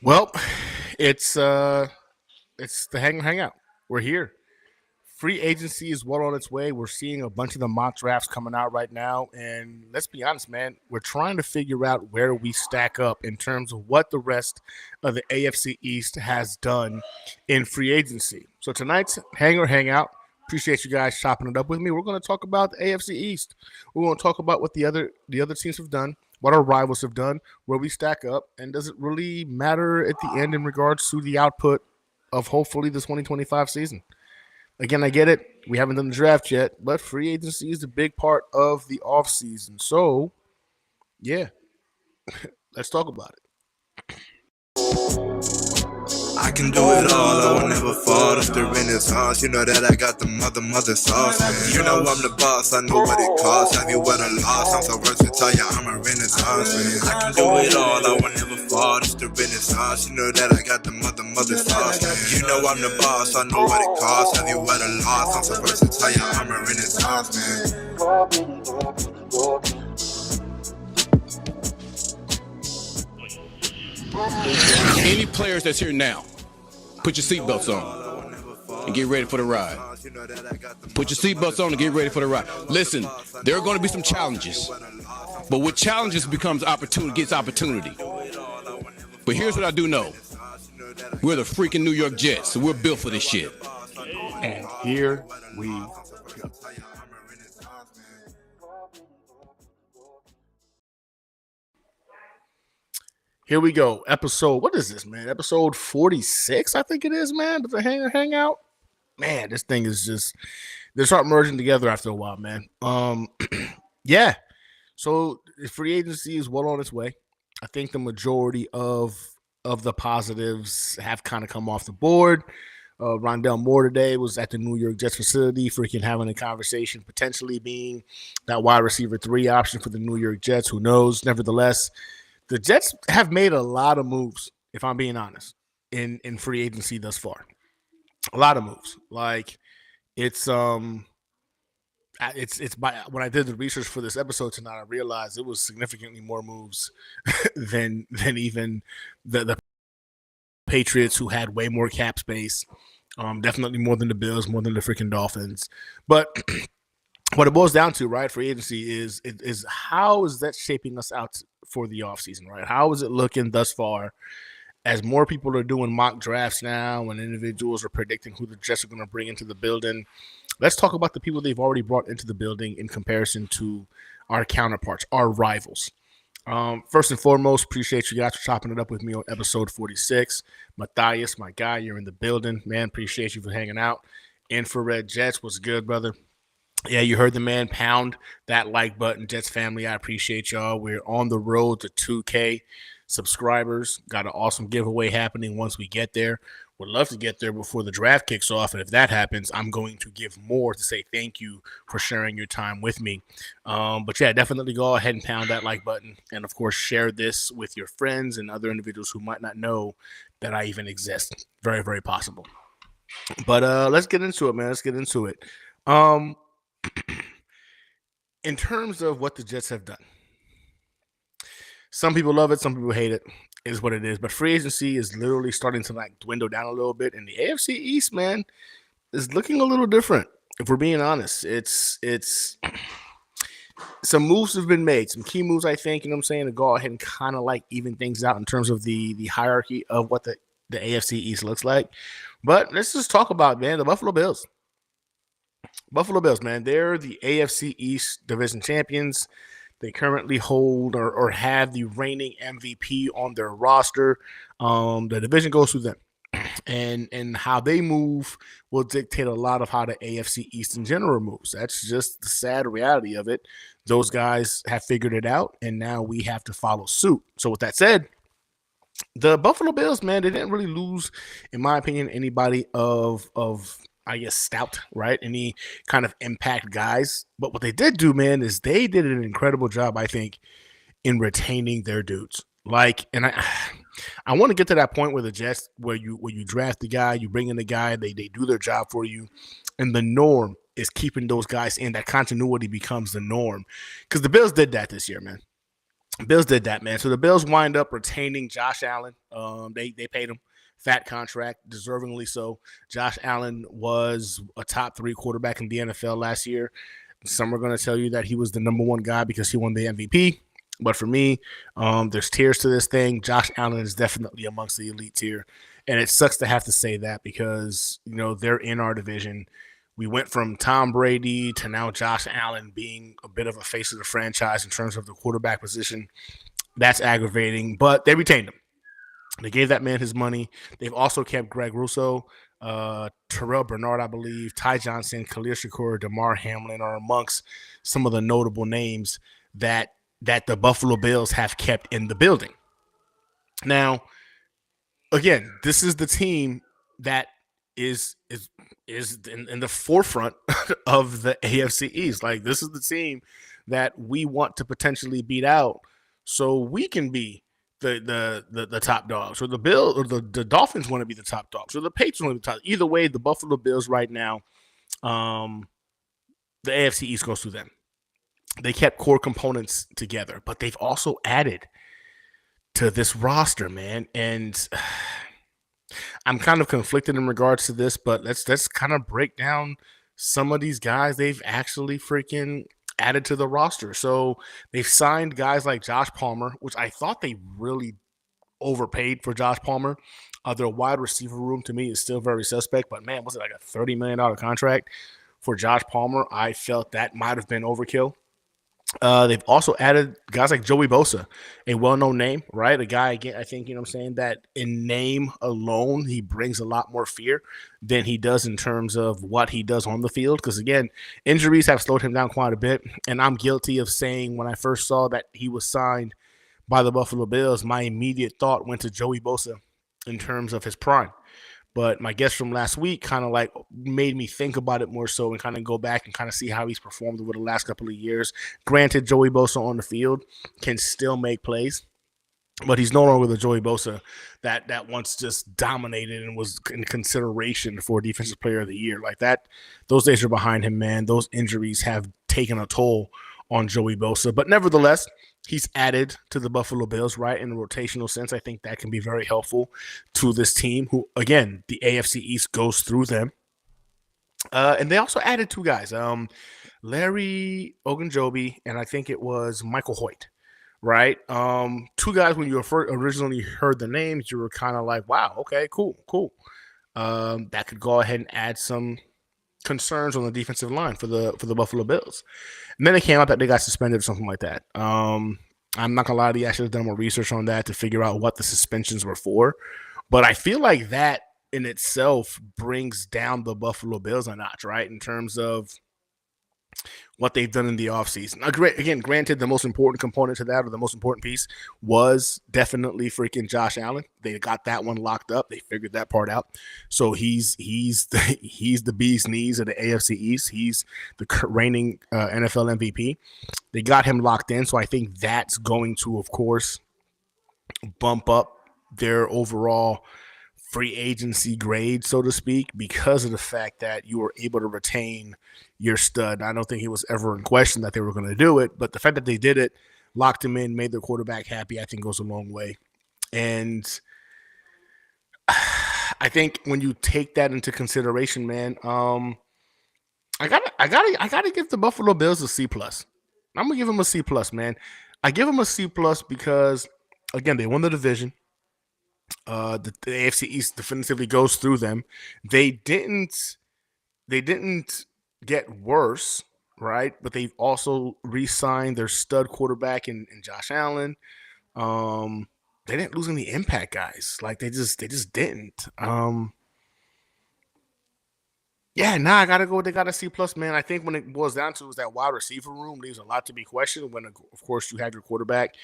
Well, it's uh it's the hangout. We're here. Free agency is well on its way. We're seeing a bunch of the mock drafts coming out right now, and let's be honest, man, we're trying to figure out where we stack up in terms of what the rest of the AFC East has done in free agency. So tonight's hangout. Appreciate you guys chopping it up with me. We're going to talk about the AFC East. We're going to talk about what the other teams have done, what our rivals have done, where we stack up, and does it really matter at the end in regards to the output of hopefully the 2025 season? Again, I get it. We haven't done the draft yet, but free agency is a big part of the offseason. So, yeah, let's talk about it. I can do it all, I will never fall. It's the Renaissance, you know that I got the mother sauce, man. You know I'm the boss, I know what it costs. Have you ever lost? I'm so versatile, yeah, I'm a Renaissance, man. I can do it all, I will never fall. It's the Renaissance, you know that I got the mother sauce, man. You know I'm the boss, I know what it costs. Have you ever lost? I'm so versatile, yeah, I'm a Renaissance, man. Any players that's here now, put your seatbelts on and get ready for the ride. Put your seatbelts on and get ready for the ride. Listen, there are going to be some challenges, but with challenges becomes opportunity, gets opportunity. But here's what I do know. We're the freaking New York Jets, so we're built for this shit. And here we go. Here we go. Episode, what is this, man? Episode 46, I think it is, man. Of the hangout. Man, this thing is just they start merging together after a while, man. Yeah. So free agency is well on its way. I think the majority of the positives have kind of come off the board. Rondell Moore today was at the New York Jets facility, freaking having a conversation, potentially being that wide receiver 3 option for the New York Jets. Who knows? Nevertheless, the Jets have made a lot of moves, if I'm being honest, in free agency thus far. A lot of moves. Like it's by when I did the research for this episode tonight, I realized it was significantly more moves than even the Patriots, who had way more cap space. Definitely more than the Bills, more than the freaking Dolphins. But what it boils down to, right, free agency is how is that shaping us out for the offseason, right? How is it looking thus far as more people are doing mock drafts now and individuals are predicting who the Jets are going to bring into the building? Let's talk about the people they've already brought into the building in comparison to our counterparts, our rivals. First and foremost, appreciate you guys for chopping it up with me on episode 46. Matthias, my guy, you're in the building. Man, appreciate you for hanging out. Infrared Jets, what's good, brother? Yeah, you heard the man pound that like button. Jets family, I appreciate y'all. We're on the road to 2K subscribers. Got an awesome giveaway happening once we get there. Would love to get there before the draft kicks off. And if that happens, I'm going to give more to say thank you for sharing your time with me. But yeah, definitely go ahead and pound that like button. And of course, share this with your friends and other individuals who might not know that I even exist. Very, very possible. But let's get into it, man. Let's get into it. Um, in terms of what the Jets have done, some people love it, some people hate it. Is what it is. But free agency is literally starting to like dwindle down a little bit, and the AFC East, man, is looking a little different. If we're being honest, it's some moves have been made, some key moves, I think. You know what I'm saying, to go ahead and kind of like even things out in terms of the hierarchy of what the AFC East looks like. But let's just talk about, man, the Buffalo Bills. Buffalo Bills, man, they're the AFC East division champions. They currently hold or have the reigning MVP on their roster. The division goes through them. And how they move will dictate a lot of how the AFC East in general moves. That's just the sad reality of it. Those guys have figured it out, and now we have to follow suit. So with that said, the Buffalo Bills, man, they didn't really lose, in my opinion, anybody of I guess stout, right? Any kind of impact guys. But what they did do, man, is they did an incredible job, I think, in retaining their dudes. Like, and I want to get to that point where the Jets, where you draft the guy, you bring in the guy, they do their job for you, and the norm is keeping those guys in. That continuity becomes the norm, because the Bills did that this year, man. Bills did that, man. So the Bills wind up retaining Josh Allen. They paid him fat contract, deservingly so. Josh Allen was a top 3 quarterback in the NFL last year. Some are going to tell you that he was the number 1 guy because he won the MVP. But for me, there's tiers to this thing. Josh Allen is definitely amongst the elite tier. And it sucks to have to say that because, they're in our division. We went from Tom Brady to now Josh Allen being a bit of a face of the franchise in terms of the quarterback position. That's aggravating, but they retained him. They gave that man his money. They've also kept Greg Rousseau, Terrell Bernard, I believe, Ty Johnson, Khalil Shakur, DeMar Hamlin are amongst some of the notable names that the Buffalo Bills have kept in the building. Now, again, this is the team that is in the forefront of the AFC East. Like, this is the team that we want to potentially beat out so we can be the top dogs, or the Bills or the Dolphins want to be the top dogs, or the Patriots want to be the top. Either way, the Buffalo Bills right now, the AFC East goes through them. They kept core components together, but they've also added to this roster, man. And I'm kind of conflicted in regards to this, but let's kind of break down some of these guys they've actually freaking added to the roster. So they've signed guys like Josh Palmer, which I thought they really overpaid for Josh Palmer. Their wide receiver room to me is still very suspect, but man, was it like a $30 million contract for Josh Palmer? I felt that might have been overkill. They've also added guys like Joey Bosa, a well-known name, right? A guy, again, I think, that in name alone, he brings a lot more fear than he does in terms of what he does on the field. Because, again, injuries have slowed him down quite a bit. And I'm guilty of saying when I first saw that he was signed by the Buffalo Bills, my immediate thought went to Joey Bosa in terms of his prime. But my guest from last week kind of like made me think about it more so and kind of go back and kind of see how he's performed over the last couple of years. Granted, Joey Bosa on the field can still make plays, but he's no longer the Joey Bosa that once just dominated and was in consideration for Defensive Player of the Year. Like that, those days are behind him, man. Those injuries have taken a toll on Joey Bosa. But nevertheless, he's added to the Buffalo Bills, right, in a rotational sense. I think that can be very helpful to this team who, again, the AFC East goes through them. And they also added 2 guys, Larry Ogunjobi, and I think it was Michael Hoyt, right? 2 guys, when you originally heard the names, you were kind of like, wow, okay, cool. That could go ahead and add some concerns on the defensive line for the Buffalo Bills. And then it came out that they got suspended or something like that. I'm not gonna lie to you, I should have done more research on that to figure out what the suspensions were for. But I feel like that in itself brings down the Buffalo Bills a notch, right? In terms of what they've done in the offseason. Again, granted, the most important component to that, or the most important piece, was definitely freaking Josh Allen. They got that one locked up. They figured that part out. So he's the bee's knees of the AFC East. He's the reigning NFL MVP. They got him locked in. So I think that's going to, of course, bump up their overall free agency grade, so to speak, because of the fact that you were able to retain your stud. I don't think it was ever in question that they were going to do it, but the fact that they did it, locked him in, made their quarterback happy, I think goes a long way. And I think when you take that into consideration, man, I gotta give the Buffalo Bills a C+. I'm gonna give them a C+, man. I give them a C+ because, again, they won the division. The AFC East definitively goes through them. They didn't get worse, right? But they've also re-signed their stud quarterback in Josh Allen. They didn't lose any impact guys. Like they just didn't. I gotta go. They got a C+, man. I think when it boils down to is that wide receiver room leaves a lot to be questioned. When, of course, you have your quarterback,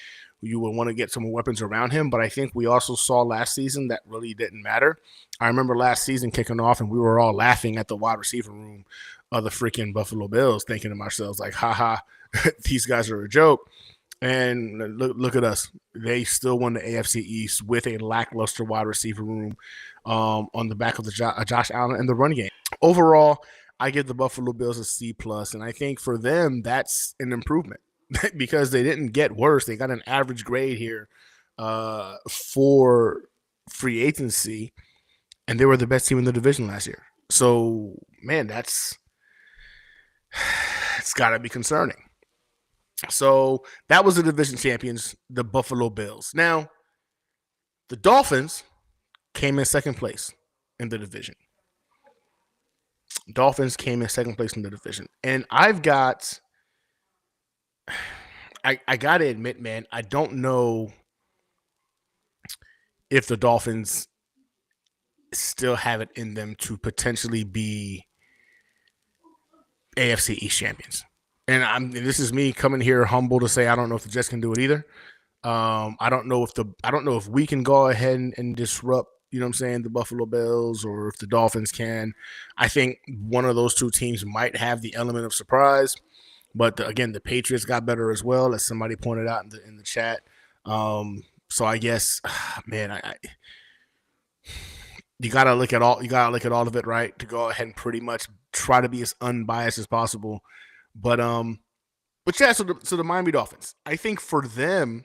you will want to get some weapons around him. But I think we also saw last season that really didn't matter. I remember last season kicking off, and we were all laughing at the wide receiver room of the freaking Buffalo Bills, thinking to ourselves like, "Ha, these guys are a joke." And look at us. They still won the AFC East with a lackluster wide receiver room on the back of the Josh Allen and the run game. Overall, I give the Buffalo Bills a C+, and I think for them, that's an improvement. because they didn't get worse. They got an average grade here for free agency, and they were the best team in the division last year. So, man, it's got to be concerning. So that was the division champions, the Buffalo Bills. Now, the Dolphins came in second place in the division. Dolphins came in second place in the division. And I got to admit, man, I don't know if the Dolphins still have it in them to potentially be AFC East champions. And this is me coming here humble to say I don't know if the Jets can do it either. I don't know if we can go ahead and disrupt, you know what I'm saying, the Buffalo Bills, or if the Dolphins can. I think one of those two teams might have the element of surprise. But again, the Patriots got better as well, as somebody pointed out in the chat. So I guess, man, you gotta look at all of it, right, to go ahead and pretty much try to be as unbiased as possible. But yeah, so the Miami Dolphins, I think for them,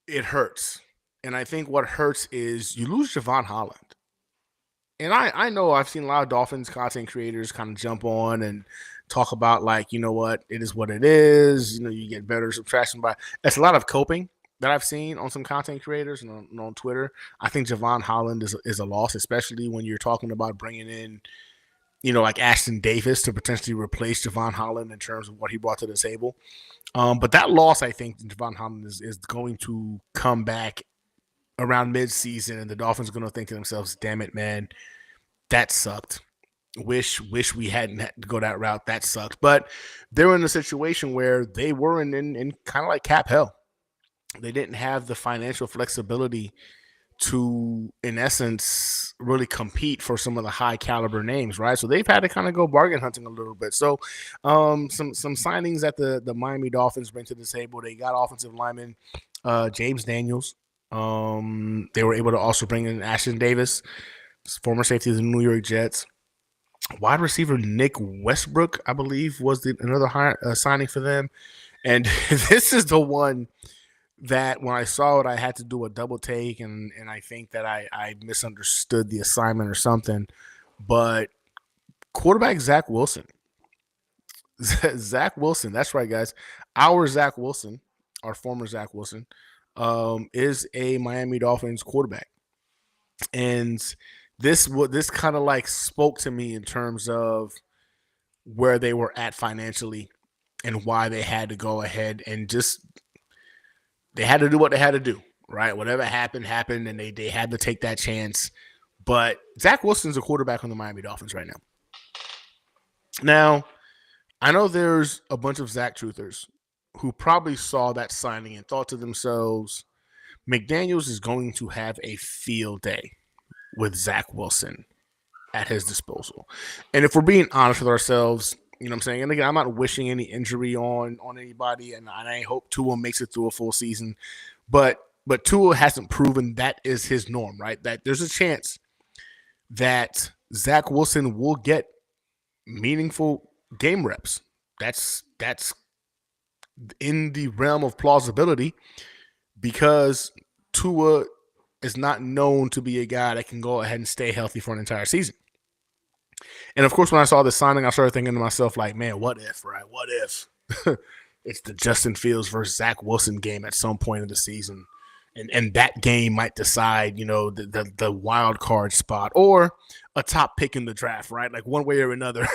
it hurts. And I think what hurts is you lose Javon Holland. And I know I've seen a lot of Dolphins content creators kind of jump on and talk about, like, you know what, it is what it is. You know, you get better subtraction by. It's a lot of coping that I've seen on some content creators and on Twitter. I think Javon Holland is a loss, especially when you're talking about bringing in, you know, like Ashton Davis to potentially replace Javon Holland in terms of what he brought to the table. But that loss, I think, Javon Holland is going to come back around mid-season, and the Dolphins are going to think to themselves, damn it, man, that sucked. Wish we hadn't had to go that route. That sucked. But they're in a situation where they were in kind of like cap hell. They didn't have the financial flexibility to, in essence, really compete for some of the high caliber names, right? So they've had to kind of go bargain hunting a little bit. So some signings that the Miami Dolphins bring to the table. They got offensive lineman James Daniels. They were able to also bring in Ashton Davis, former safety of the New York Jets. Wide receiver Nick Westbrook, I believe, was another signing for them. And this is the one that when I saw it, I had to do a double take, and I think that I misunderstood the assignment or something. But quarterback Zach Wilson. Zach Wilson, that's right, guys. Our Zach Wilson, our former Zach Wilson, is a Miami Dolphins quarterback. And this kind of like spoke to me in terms of where they were at financially and why they had to go ahead and just they had to do what they had to do, right? Whatever happened, and they had to take that chance. But Zach Wilson's a quarterback on the Miami Dolphins right now. Now, I know there's a bunch of Zach truthers who probably saw that signing and thought to themselves, McDaniels is going to have a field day with Zach Wilson at his disposal. And if we're being honest with ourselves, you know what I'm saying? And again, I'm not wishing any injury on anybody, and I hope Tua makes it through a full season. But Tua hasn't proven that is his norm, right? That there's a chance that Zach Wilson will get meaningful game reps. That's in the realm of plausibility, because Tua is not known to be a guy that can go ahead and stay healthy for an entire season. And of course, when I saw this signing, I started thinking to myself, like, man, what if, right? What if it's the Justin Fields versus Zach Wilson game at some point in the season, and that game might decide, you know, the wild card spot or a top pick in the draft, right? Like one way or another,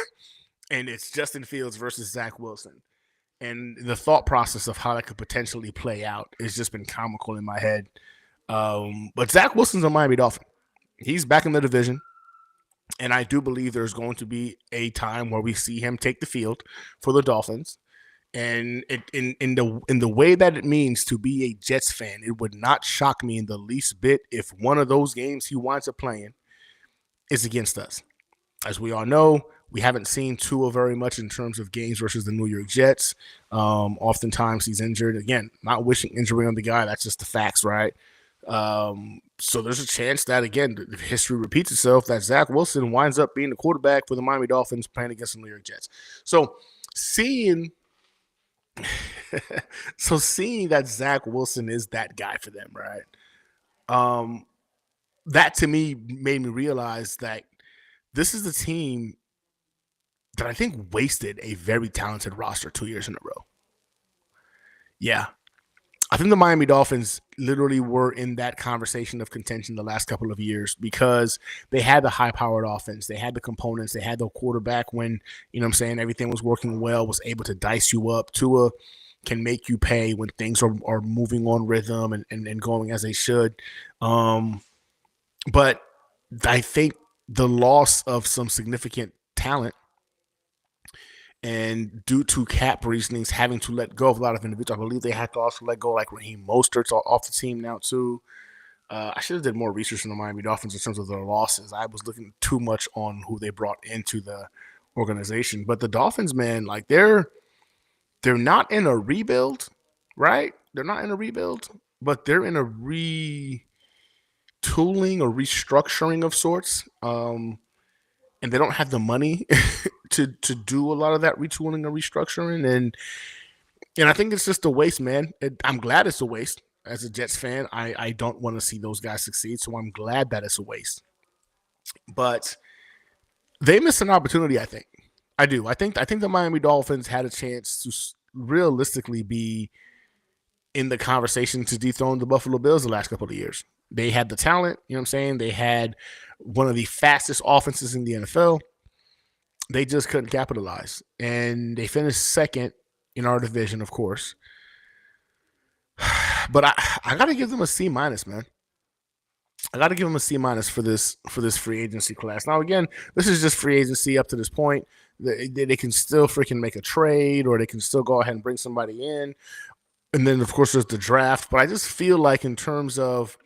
and it's Justin Fields versus Zach Wilson. And the thought process of how that could potentially play out has just been comical in my head. But Zach Wilson's a Miami Dolphin. He's back in the division. And I do believe there's going to be a time where we see him take the field for the Dolphins. And in the way that it means to be a Jets fan, it would not shock me in the least bit if one of those games he winds up playing is against us. As we all know, we haven't seen Tua very much in terms of games versus the New York Jets. Oftentimes he's injured. Again, not wishing injury on the guy. That's just the facts, right? So there's a chance that, again, if history repeats itself, that Zach Wilson winds up being the quarterback for the Miami Dolphins playing against the New York Jets. So seeing So seeing that Zach Wilson is that guy for them, right? Um, that to me made me realize that this is the team that I think wasted a very talented roster 2 years in a row. Yeah. I think the Miami Dolphins literally were in that conversation of contention the last couple of years because they had the high powered offense. They had the components. They had the quarterback when, everything was working well, was able to dice you up. Tua can make you pay when things are moving on rhythm and going as they should. But I think the loss of some significant talent and due to cap reasonings, having to let go of a lot of individuals, I believe they had to also let go like Raheem Mostert's off the team now too. I should have did more research on the Miami Dolphins in terms of their losses. I was looking too much on who they brought into the organization, but the Dolphins, man, like they're not in a rebuild, right? They're not in a rebuild, but they're in a retooling or restructuring of sorts. And they don't have the money to do a lot of that retooling or restructuring, and I think it's just a waste, man. I'm glad it's a waste. As a Jets fan, I don't want to see those guys succeed, so I'm glad that it's a waste. But they missed an opportunity. I think I do. I think the Miami Dolphins had a chance to realistically be in the conversation to dethrone the Buffalo Bills the last couple of years. They had the talent, you know what I'm saying? They had one of the fastest offenses in the NFL. They just couldn't capitalize. And they finished second in our division, of course. But I gotta give them a C minus, man. I gotta give them a C minus for this free agency class. Now, again, this is just free agency up to this point. They can still freaking make a trade, or they can still go ahead and bring somebody in. And then, of course, there's the draft. But I just feel like in terms of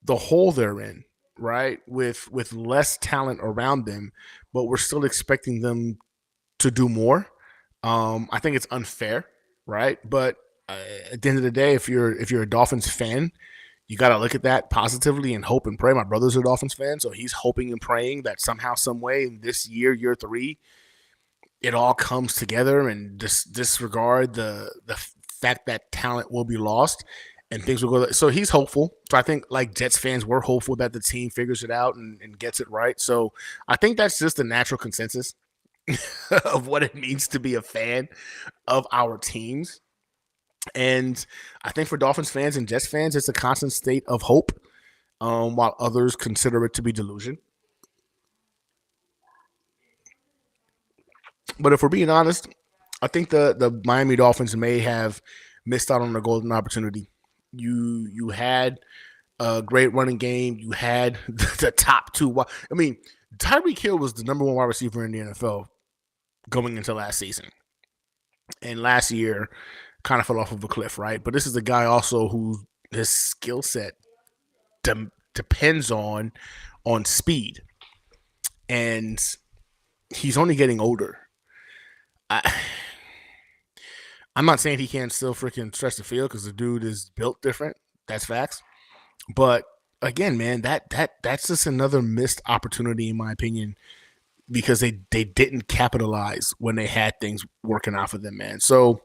the hole they're in, right, with less talent around them, but we're still expecting them to do more. I think it's unfair, right? But at the end of the day, if you're a Dolphins fan, you got to look at that positively and hope and pray. My brother's a Dolphins fan, so he's hoping and praying that somehow, some way, this year 3, it all comes together and disregard the fact that talent will be lost and things will go. So he's hopeful. So I think like Jets fans, we're hopeful that the team figures it out and gets it right. So I think that's just the natural consensus of what it means to be a fan of our teams. And I think for Dolphins fans and Jets fans, it's a constant state of hope, while others consider it to be delusion. But if we're being honest, I think the Miami Dolphins may have missed out on a golden opportunity. You had a great running game. You had the top two. I mean, Tyreek Hill was the number one wide receiver in the NFL going into last season, and last year kind of fell off of a cliff, right? But this is a guy also who his skill set depends on speed, and he's only getting older. I, I'm not saying he can't still freaking stretch the field because the dude is built different. That's facts. But again, man, that's just another missed opportunity in my opinion because they didn't capitalize when they had things working out for them, man. So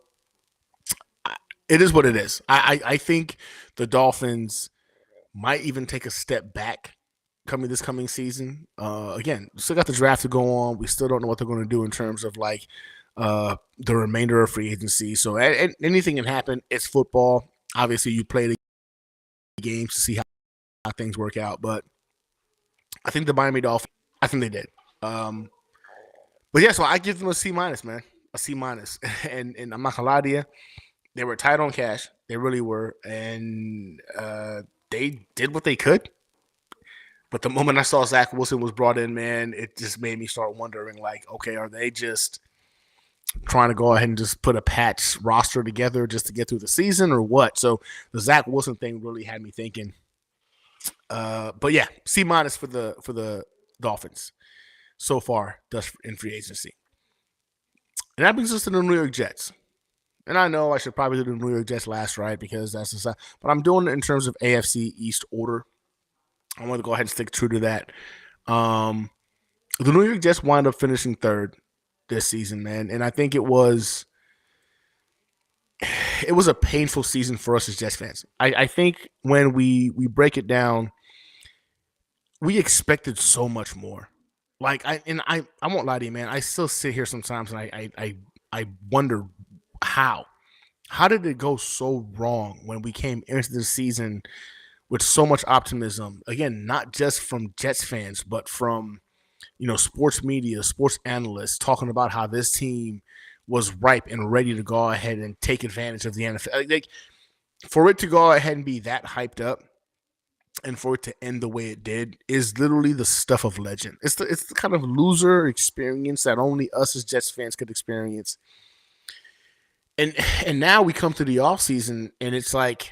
it is what it is. I think the Dolphins might even take a step back this coming season. Again, still got the draft to go on. We still don't know what they're going to do in terms of like the remainder of free agency. So anything can happen. It's football. Obviously, you play the games to see how things work out. But I think the Miami Dolphins, I think they did. But yeah, so I give them a C minus, man, a C minus. And I'm not gonna lie to you, they were tight on cash. They really were, and they did what they could. But the moment I saw Zach Wilson was brought in, man, it just made me start wondering, like, okay, are they just trying to go ahead and just put a patch roster together just to get through the season or what? So the Zach Wilson thing really had me thinking. But yeah, C minus for the Dolphins so far thus in free agency. And that brings us to the New York Jets. And I know I should probably do the New York Jets last, right? Because that's the side. But I'm doing it in terms of AFC East order. I want to go ahead and stick true to that. The New York Jets wind up finishing third this season, man. And I think it was it was a painful season for us as Jets fans. I think when we break it down, we expected so much more. Like I won't lie to you, man. I still sit here sometimes and I wonder how. How did it go so wrong when we came into the season with so much optimism? Again, not just from Jets fans, but from sports media, sports analysts talking about how this team was ripe and ready to go ahead and take advantage of the NFL. Like, for it to go ahead and be that hyped up and for it to end the way it did is literally the stuff of legend. It's the kind of loser experience that only us as Jets fans could experience. And now we come to the offseason and it's like,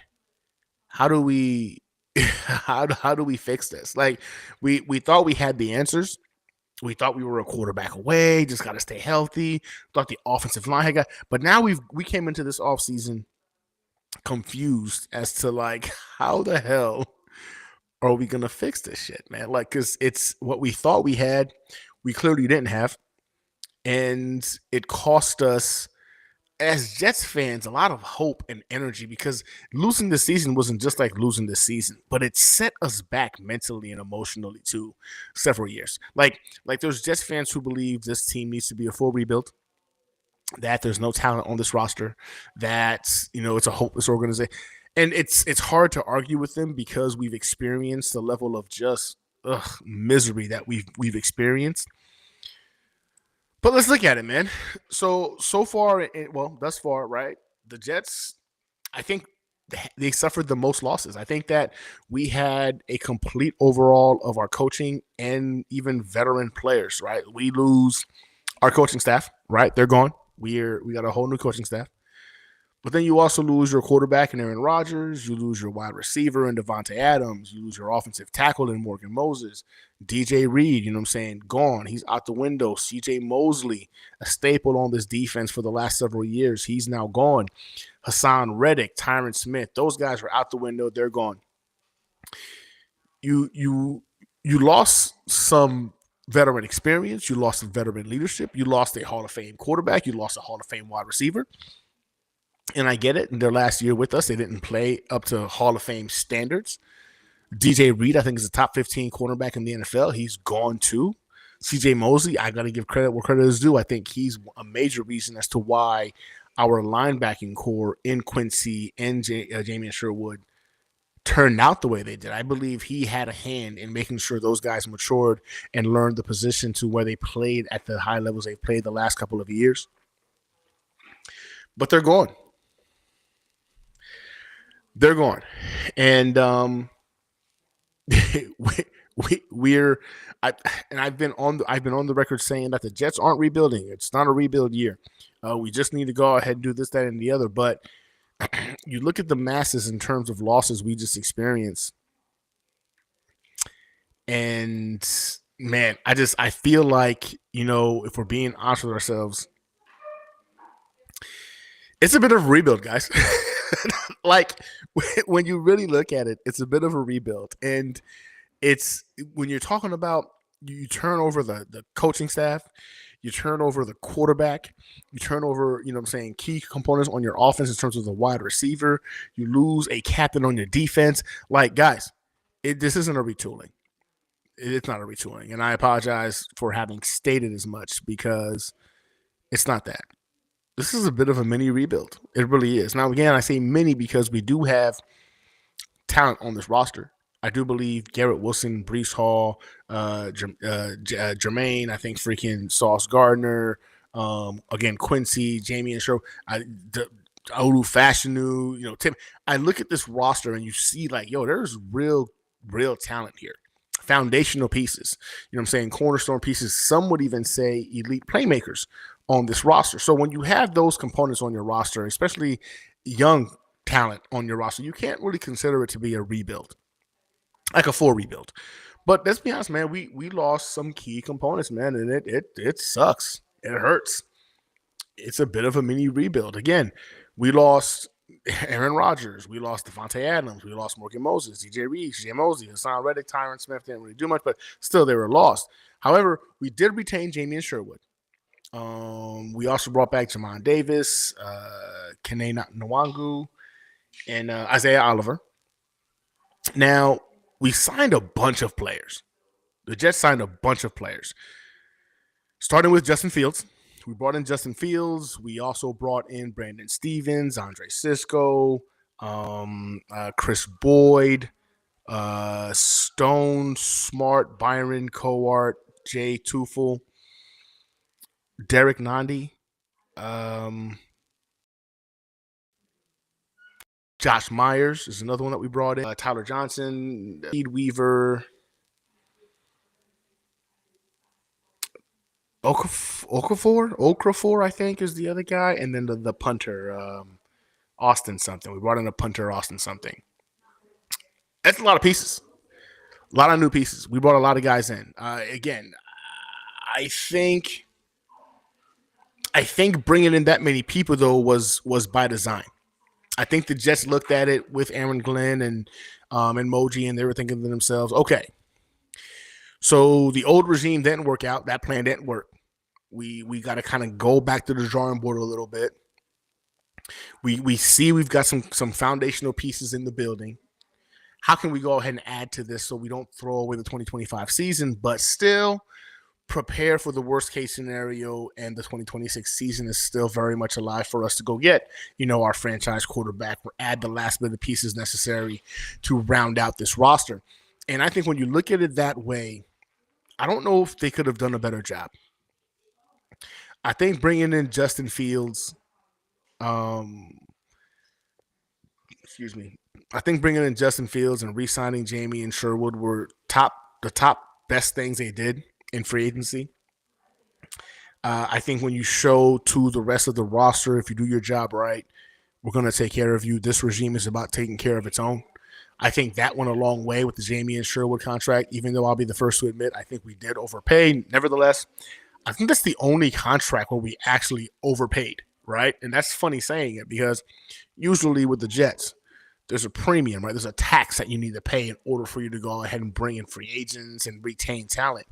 how do we how do we fix this? Like we thought we had the answers. We thought we were a quarterback away, just got to stay healthy. Thought the offensive line had got, but now we came into this offseason confused as to like how the hell are we gonna fix this shit, man? Like, cause it's what we thought we had, we clearly didn't have, and it cost us as Jets fans a lot of hope and energy because losing this season wasn't just like losing this season, but it set us back mentally and emotionally too several years. Like there's Jets fans who believe this team needs to be a full rebuild, that there's no talent on this roster, that it's a hopeless organization. And it's hard to argue with them because we've experienced the level of just misery that we've experienced. But let's look at it, man. So far, thus far, right? The Jets, I think they suffered the most losses. I think that we had a complete overall of our coaching and even veteran players, right? We lose our coaching staff, right? They're gone. We got a whole new coaching staff. But then you also lose your quarterback in Aaron Rodgers. You lose your wide receiver in Devontae Adams. You lose your offensive tackle in Morgan Moses. DJ Reed, you know what I'm saying, gone. He's out the window. CJ Mosley, a staple on this defense for the last several years. He's now gone. Hassan Reddick, Tyron Smith, those guys are out the window. They're gone. You lost some veteran experience. You lost some veteran leadership. You lost a Hall of Fame quarterback. You lost a Hall of Fame wide receiver. And I get it. In their last year with us, they didn't play up to Hall of Fame standards. DJ Reed, I think, is a top 15 cornerback in the NFL. He's gone too. CJ Mosley, I got to give credit where credit is due. I think he's a major reason as to why our linebacking core in Quincy and Jamie Sherwood turned out the way they did. I believe he had a hand in making sure those guys matured and learned the position to where they played at the high levels they've played the last couple of years. But they're gone. They're gone. And I've been on the record saying that the Jets aren't rebuilding. It's not a rebuild year. We just need to go ahead and do this, that, and the other. But you look at the masses in terms of losses we just experienced, and man, I feel like if we're being honest with ourselves, it's a bit of a rebuild, guys. Like when you really look at it, it's a bit of a rebuild. And it's when you're talking about you turn over the coaching staff, you turn over the quarterback, you turn over, key components on your offense in terms of the wide receiver, you lose a captain on your defense. Like, guys, this isn't a retooling. It's not a retooling. And I apologize for having stated as much because it's not that. This is a bit of a mini rebuild. It really is. Now, again, I say mini because we do have talent on this roster. I do believe Garrett Wilson, Breece Hall, Jermaine, I think freaking Sauce Gardner, again, Quincy, Jamie and Sherwood, Odu Fashanu, Tim. I look at this roster and you see like, there's real talent here. Foundational pieces, cornerstone pieces. Some would even say elite playmakers on this roster. So when you have those components on your roster, especially young talent on your roster, you can't really consider it to be a rebuild, like a full rebuild. But let's be honest, man, we lost some key components, man, and it sucks. It hurts. It's a bit of a mini rebuild. Again, we lost Aaron Rodgers. We lost Devontae Adams. We lost Morgan Moses, DJ Reed, CJ Mosley, Hassan Reddick, Tyron Smith didn't really do much, but still they were lost. However, we did retain Jamie and Sherwood. We also brought back Jamon Davis, Kene Nwangu, and Isaiah Oliver. Now, we signed a bunch of players. The Jets signed a bunch of players, starting with Justin Fields. We brought in Justin Fields. We also brought in Brandon Stevens, Andre Sisco, Chris Boyd, Stone, Smart, Byron, Coart, Jay Tufel, Derek Nandi, Josh Myers is another one that we brought in. Tyler Johnson, Reed Weaver, Okafor, I think, is the other guy, and then the punter, Austin something. We brought in a punter, Austin something. That's a lot of pieces, a lot of new pieces. We brought a lot of guys in. Again, I think bringing in that many people though was by design. I think the Jets looked at it with Aaron Glenn and Moji, and they were thinking to themselves, okay, so the old regime didn't work out. That plan didn't work. We got to kind of go back to the drawing board a little bit. We see we've got some foundational pieces in the building. How can we go ahead and add to this so we don't throw away the 2025 season, but still prepare for the worst case scenario, and the 2026 season is still very much alive for us to go get, our franchise quarterback, or add the last bit of pieces necessary to round out this roster. And I think when you look at it that way, I don't know if they could have done a better job. I think bringing in Justin Fields, excuse me, I think bringing in Justin Fields and re-signing Jamie and Sherwood were the top best things they did in free agency. I think when you show to the rest of the roster, if you do your job right, we're going to take care of you. This regime is about taking care of its own. I think that went a long way with the Jamie and Sherwood contract, even though I'll be the first to admit I think we did overpay. Nevertheless, I think that's the only contract where we actually overpaid, right? And that's funny saying it because usually with the Jets, there's a premium, right? There's a tax that you need to pay in order for you to go ahead and bring in free agents and retain talent.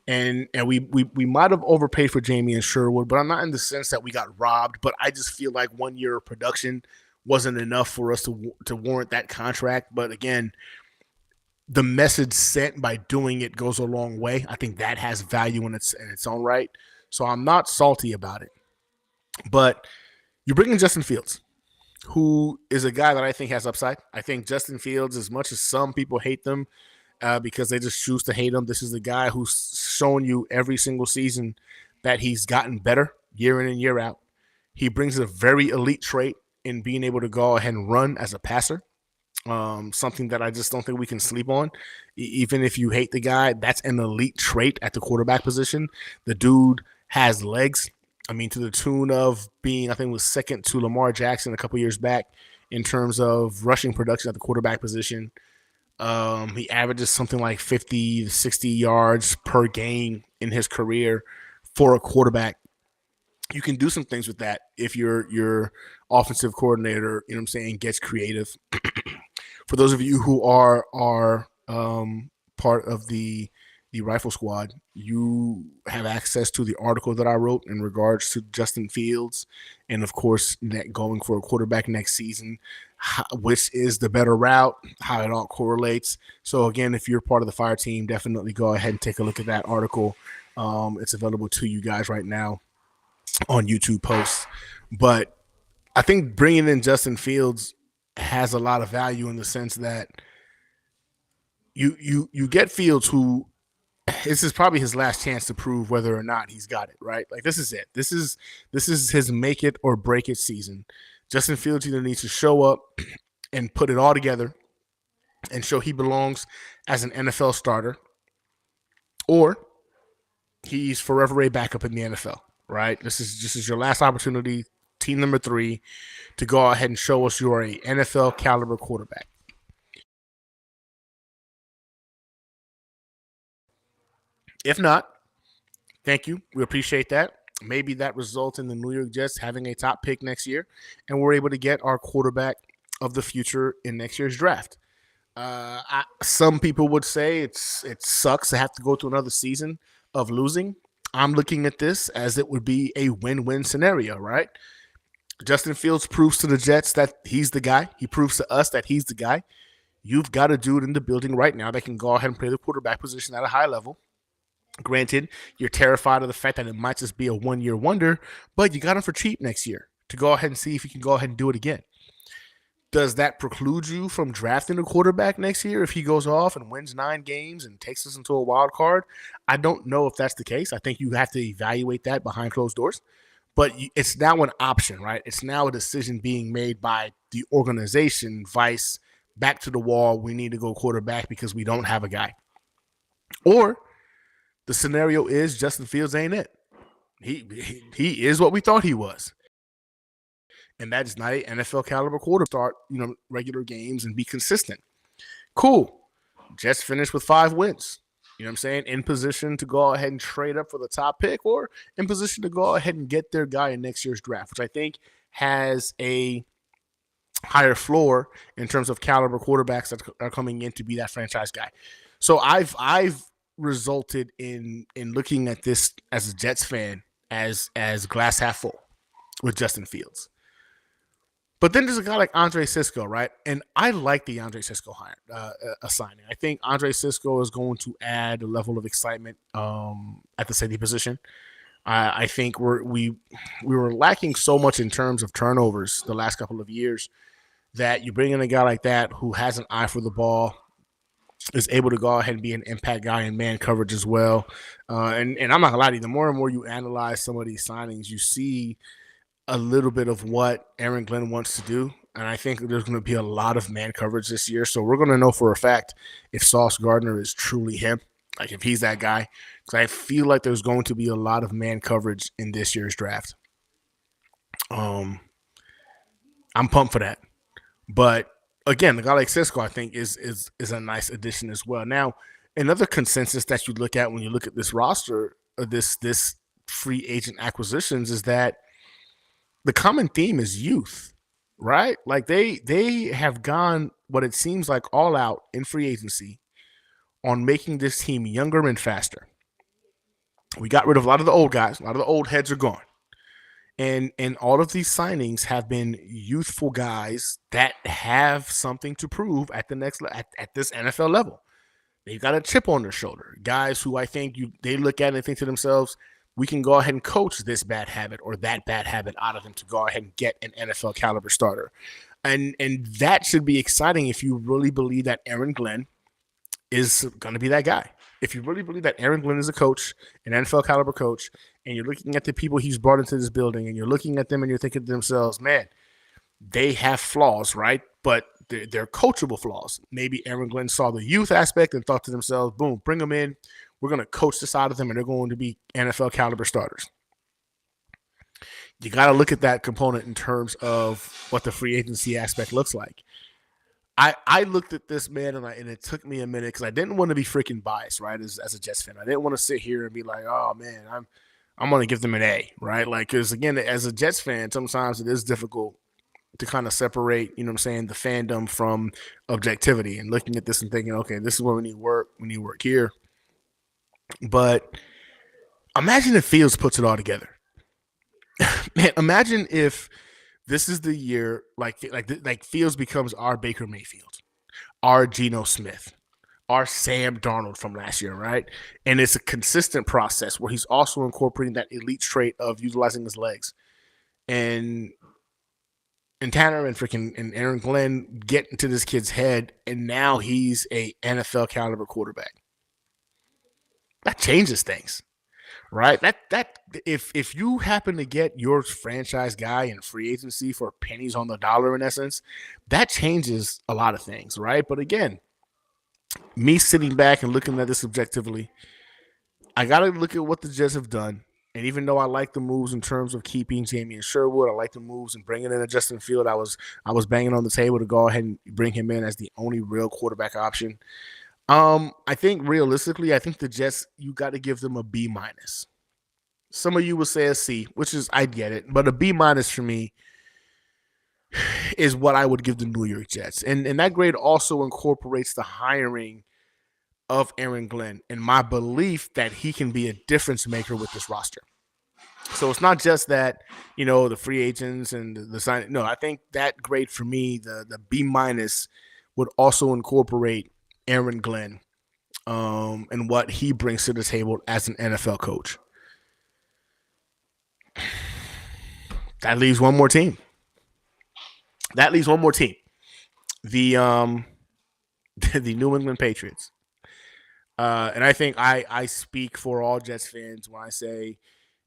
And we might have overpaid for Jamie and Sherwood, but I'm not in the sense that we got robbed. But I just feel like 1 year of production wasn't enough for us to warrant that contract. But again, the message sent by doing it goes a long way. I think that has value in its own right. So I'm not salty about it. But you bring in Justin Fields, who is a guy that I think has upside. I think Justin Fields, as much as some people hate them because they just choose to hate him, this is the guy who's shown you every single season that he's gotten better year in and year out. He brings a very elite trait in being able to go ahead and run as a passer. Something that I just don't think we can sleep on. Even if you hate the guy, that's an elite trait at the quarterback position. The dude has legs. I mean, to the tune of being, I think, was second to Lamar Jackson a couple years back in terms of rushing production at the quarterback position. He averages something like 50 to 60 yards per game in his career for a quarterback. You can do some things with that if your offensive coordinator, gets creative. For those of you who are part of the Rifle Squad, you have access to the article that I wrote in regards to Justin Fields and, of course, going for a quarterback next season, which is the better route, how it all correlates. So, again, if you're part of the Fire team, definitely go ahead and take a look at that article. It's available to you guys right now on YouTube posts. But I think bringing in Justin Fields has a lot of value in the sense that you get Fields, who this is probably his last chance to prove whether or not he's got it, right? Like, this is it. This is his make it or break it season. Justin Fields either needs to show up and put it all together and show he belongs as an NFL starter, or he's forever a backup in the NFL, right? This is your last opportunity, team number 3, to go ahead and show us you're a NFL caliber quarterback. If not, thank you. We appreciate that. Maybe that results in the New York Jets having a top pick next year, and we're able to get our quarterback of the future in next year's draft. Some people would say it sucks to have to go through another season of losing. I'm looking at this as it would be a win-win scenario, right? Justin Fields proves to the Jets that he's the guy. He proves to us that he's the guy. You've got a dude in the building right now that can go ahead and play the quarterback position at a high level. Granted, you're terrified of the fact that it might just be a one-year wonder, but you got him for cheap next year to go ahead and see if you can go ahead and do it again. Does that preclude you from drafting a quarterback next year if he goes off and wins 9 games and takes us into a wild card? I don't know if that's the case. I think you have to evaluate that behind closed doors. But it's now an option, right? It's now a decision being made by the organization, vice back to the wall. We need to go quarterback because we don't have a guy. Or the scenario is Justin Fields ain't it. He is what we thought he was. And that is not an NFL caliber quarterback. Start, regular games and be consistent. Cool. Jets finished with 5 wins. You know what I'm saying? In position to go ahead and trade up for the top pick, or in position to go ahead and get their guy in next year's draft, which I think has a higher floor in terms of caliber quarterbacks that are coming in to be that franchise guy. So I've resulted in looking at this as a Jets fan as glass half full with Justin Fields. But then there's a guy like Andre Cisco, right? And I like the Andre Cisco signing. I think Andre Cisco is going to add a level of excitement at the safety position. I think we were lacking so much in terms of turnovers the last couple of years that you bring in a guy like that who has an eye for the ball, is able to go ahead and be an impact guy in man coverage as well. And I'm not going to lie to you, the more and more you analyze some of these signings, you see a little bit of what Aaron Glenn wants to do. And I think there's going to be a lot of man coverage this year. So we're going to know for a fact if Sauce Gardner is truly him, like if he's that guy. Because I feel like there's going to be a lot of man coverage in this year's draft. I'm pumped for that. But again, the guy like Cisco, I think, is a nice addition as well. Now, another consensus that you look at when you look at this roster, this free agent acquisitions, is that the common theme is youth, right? Like they have gone what it seems like all out in free agency on making this team younger and faster. We got rid of a lot of the old guys. A lot of the old heads are gone. And all of these signings have been youthful guys that have something to prove at the next at this NFL level. They've got a chip on their shoulder. Guys who I think they look at and think to themselves, we can go ahead and coach this bad habit or that bad habit out of them to go ahead and get an NFL caliber starter. And that should be exciting if you really believe that Aaron Glenn is going to be that guy. If you really believe that Aaron Glenn is a coach, an NFL caliber coach, and you're looking at the people he's brought into this building and you're looking at them and you're thinking to themselves, man, they have flaws, right? But they're coachable flaws. Maybe Aaron Glenn saw the youth aspect and thought to themselves, boom, bring them in. We're going to coach this out of them, and they're going to be NFL caliber starters. You got to look at that component in terms of what the free agency aspect looks like. I looked at this, man, and it took me a minute because I didn't want to be freaking biased, right, as a Jets fan. I didn't want to sit here and be like, oh, man, I'm going to give them an A, right? Like, because, again, as a Jets fan, sometimes it is difficult to kind of separate, you know what I'm saying, the fandom from objectivity and looking at this and thinking, okay, this is where we need work. We need work here. But imagine if Fields puts it all together. Man, imagine if this is the year like Fields becomes our Baker Mayfield, our Geno Smith, our Sam Darnold from last year, right? And it's a consistent process where he's also incorporating that elite trait of utilizing his legs. And Tanner and Aaron Glenn get into this kid's head, and now he's a NFL caliber quarterback. That changes things, right? That if you happen to get your franchise guy in free agency for pennies on the dollar, in essence, that changes a lot of things, right? But again, me sitting back and looking at this objectively, I got to look at what the Jets have done. And even though I like the moves in terms of keeping Jamie and Sherwood, I like the moves and bringing in a Justin Field. I was banging on the table to go ahead and bring him in as the only real quarterback option. I think realistically, I think the Jets, you got to give them a B minus. Some of you will say a C, which is, I get it, but a B minus for me is what I would give the New York Jets. And that grade also incorporates the hiring of Aaron Glenn and my belief that he can be a difference maker with this roster. So it's not just that, the free agents and the sign. No, I think that grade for me, the B minus, would also incorporate Aaron Glenn and what he brings to the table as an NFL coach. That leaves one more team. The the New England Patriots. And I think I speak for all Jets fans when I say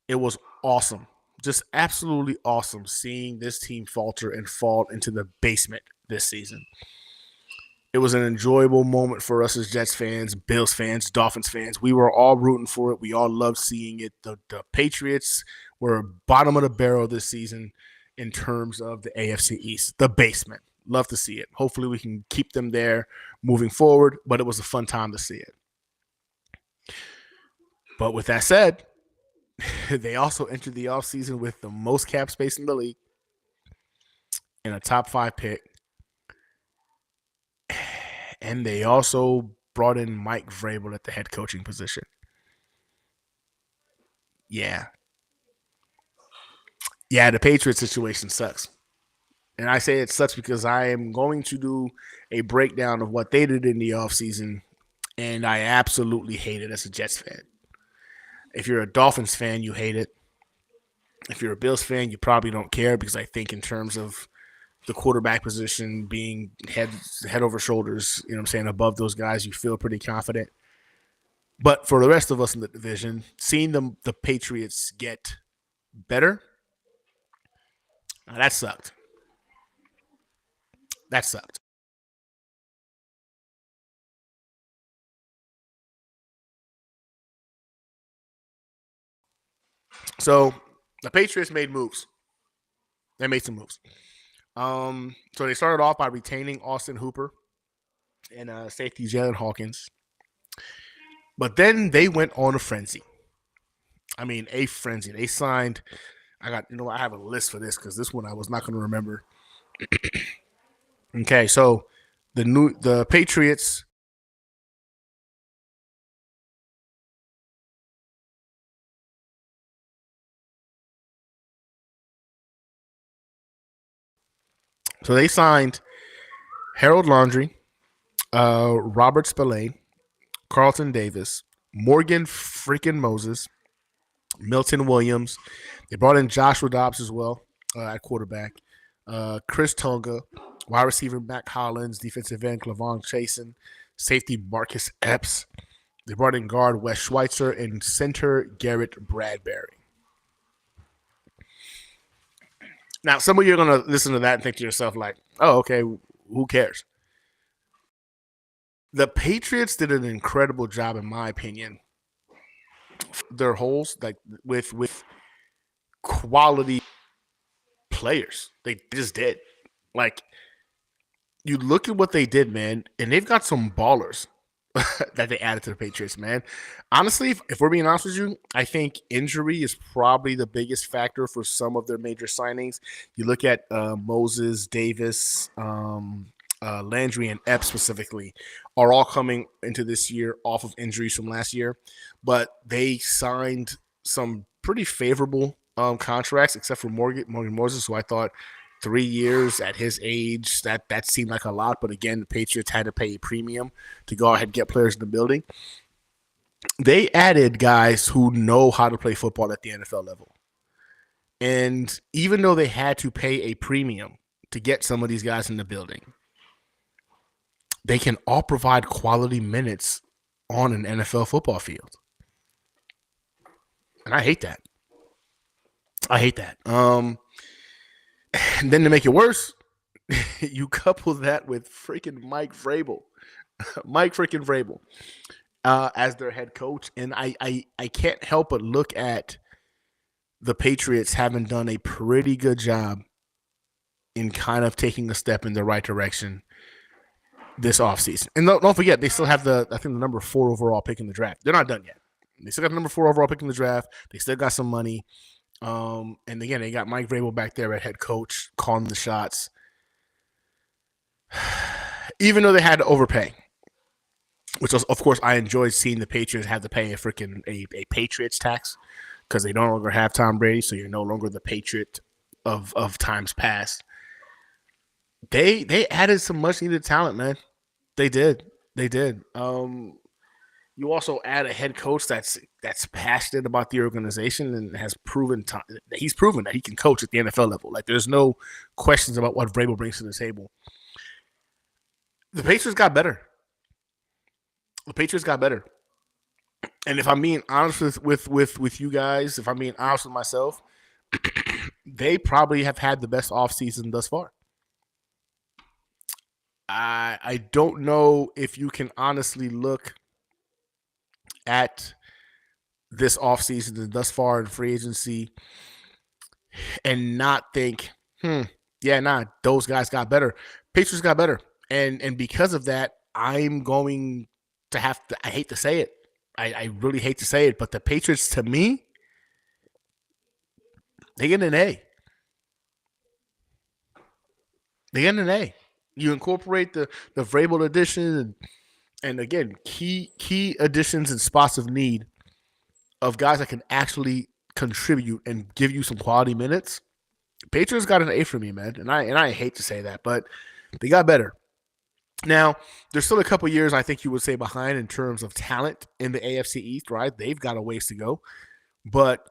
it was awesome, just absolutely awesome seeing this team falter and fall into the basement this season. It was an enjoyable moment for us as Jets fans, Bills fans, Dolphins fans. We were all rooting for it. We all loved seeing it. The Patriots were bottom of the barrel this season in terms of the AFC East, the basement. Love to see it. Hopefully we can keep them there moving forward, but it was a fun time to see it. But with that said, they also entered the offseason with the most cap space in the league and a top 5 pick. And they also brought in Mike Vrabel at the head coaching position. Yeah, the Patriots situation sucks. And I say it sucks because I am going to do a breakdown of what they did in the offseason, and I absolutely hate it as a Jets fan. If you're a Dolphins fan, you hate it. If you're a Bills fan, you probably don't care because I think in terms of the quarterback position being head over shoulders, above those guys, you feel pretty confident. But for the rest of us in the division, seeing the Patriots get better, that sucked. So the Patriots made moves. They made some moves. So they started off by retaining Austin Hooper and safety Jalen Hawkins. But then they went on a frenzy. A frenzy. They signed. I have a list for this because this one I was not going to remember. Okay, so the Patriots. So they signed Harold Landry, Robert Spillane, Carlton Davis, Morgan freaking Moses, Milton Williams. They brought in Joshua Dobbs as well at quarterback. Chris Tonga, wide receiver Matt Collins, defensive end Clavon Chasen, safety Marcus Epps. They brought in guard Wes Schweitzer and center Garrett Bradbury. Now, some of you are going to listen to that and think to yourself like, oh, okay, who cares? The Patriots did an incredible job, in my opinion. Their holes, like with quality players, they just did. Like, you look at what they did, man, and they've got some ballers that they added to the Patriots, man. Honestly, if we're being honest with you, I think injury is probably the biggest factor for some of their major signings. You look at Moses, Davis, Landry, and Epps specifically are all coming into this year off of injuries from last year, but they signed some pretty favorable contracts, except for Morgan Moses, who I thought 3 years at his age, that seemed like a lot. But again, the Patriots had to pay a premium to go ahead and get players in the building. They added guys who know how to play football at the NFL level. And even though they had to pay a premium to get some of these guys in the building, they can all provide quality minutes on an NFL football field. And I hate that. And then to make it worse, you couple that with freaking Mike Vrabel. As their head coach. And I can't help but look at the Patriots having done a pretty good job in kind of taking a step in the right direction this offseason. And don't forget, they still have the number 4 overall pick in the draft. They're not done yet. They still got the number 4 overall pick in the draft. They still got some money. And again, they got Mike Vrabel back there at head coach, calling the shots. Even though they had to overpay. which was, of course, I enjoyed seeing the Patriots have to pay a Patriots tax because they no longer have Tom Brady, so you're no longer the Patriot of times past. They added some much needed talent, man. They did. They did. You also add a head coach that's passionate about the organization and has he's proven that he can coach at the NFL level. Like there's no questions about what Vrabel brings to the table. The Patriots got better. The Patriots got better. And if I'm being honest with you guys, if I'm being honest with myself, they probably have had the best offseason thus far. I don't know if you can honestly look at this offseason and thus far in free agency and not think, those guys got better. Patriots got better. And because of that, I'm going to have to, I hate to say it. I really hate to say it, but the Patriots, to me, they get an A. They get an A. You incorporate the Vrabel addition and again, key additions and spots of need of guys that can actually contribute and give you some quality minutes. Patriots got an A for me, man. And I hate to say that, but they got better. Now, there's still a couple years I think you would say behind in terms of talent in the AFC East, right? They've got a ways to go. But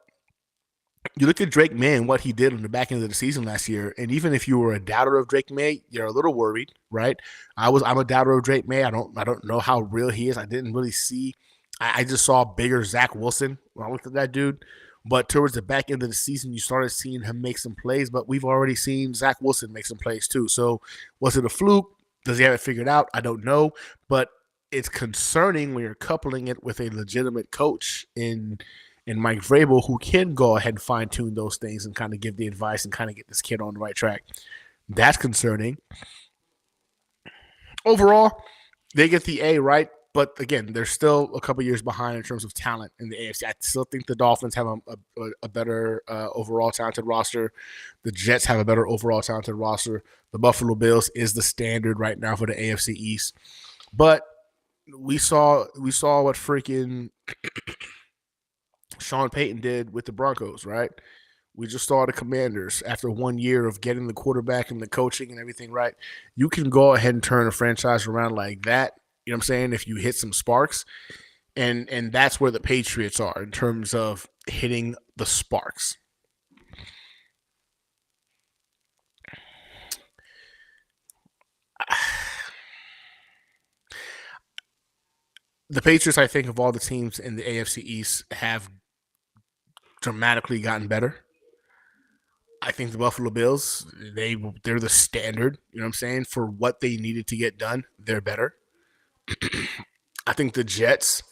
you look at Drake May and what he did on the back end of the season last year, and even if you were a doubter of Drake May, you're a little worried, right? I'm a doubter of Drake May. I don't know how real he is. I didn't really see. I just saw bigger Zach Wilson when I looked at that dude. But towards the back end of the season, you started seeing him make some plays. But we've already seen Zach Wilson make some plays too. So was it a fluke? Does he have it figured out? I don't know. But it's concerning when you're coupling it with a legitimate coach in Mike Vrabel, who can go ahead and fine-tune those things and kind of give the advice and kind of get this kid on the right track. That's concerning. Overall, they get the A, right? But again, they're still a couple years behind in terms of talent in the AFC. I still think the Dolphins have a better overall talented roster. The Jets have a better overall talented roster. The Buffalo Bills is the standard right now for the AFC East. But we saw what freaking Sean Payton did with the Broncos, right? We just saw the Commanders after 1 year of getting the quarterback and the coaching and everything right. You can go ahead and turn a franchise around like that. You know what I'm saying? If you hit some sparks. And that's where the Patriots are in terms of hitting the sparks. The Patriots, I think, of all the teams in the AFC East have dramatically gotten better. I think the Buffalo Bills, they're the standard, you know what I'm saying, for what they needed to get done. They're better. I think the Jets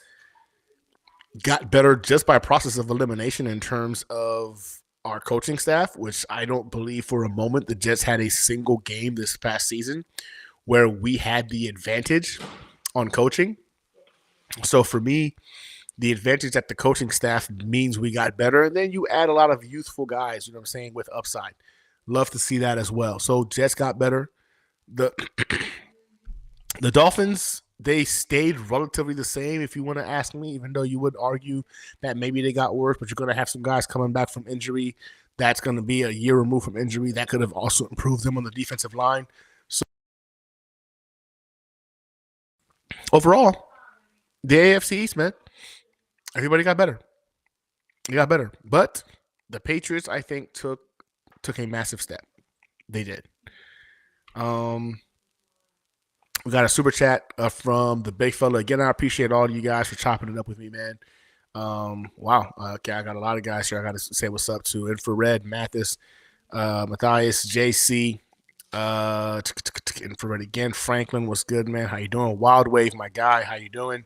got better just by process of elimination in terms of our coaching staff, which I don't believe for a moment the Jets had a single game this past season where we had the advantage on coaching. So for me, the advantage that the coaching staff means we got better. And then you add a lot of youthful guys, you know what I'm saying, with upside. Love to see that as well. So Jets got better. The Dolphins, they stayed relatively the same, if you want to ask me, even though you would argue that maybe they got worse, but you're going to have some guys coming back from injury. That's going to be a year removed from injury. That could have also improved them on the defensive line. So overall, the AFC East, man, everybody got better. They got better. But the Patriots, I think, took a massive step. They did. We got a super chat from the big fella. Again, I appreciate all of you guys for chopping it up with me, man. Wow. Okay, I got a lot of guys here I got to say what's up to. Infrared, Mathis, Matthias, JC, Infrared again. Franklin, what's good, man? How you doing? Wild Wave, my guy. How you doing?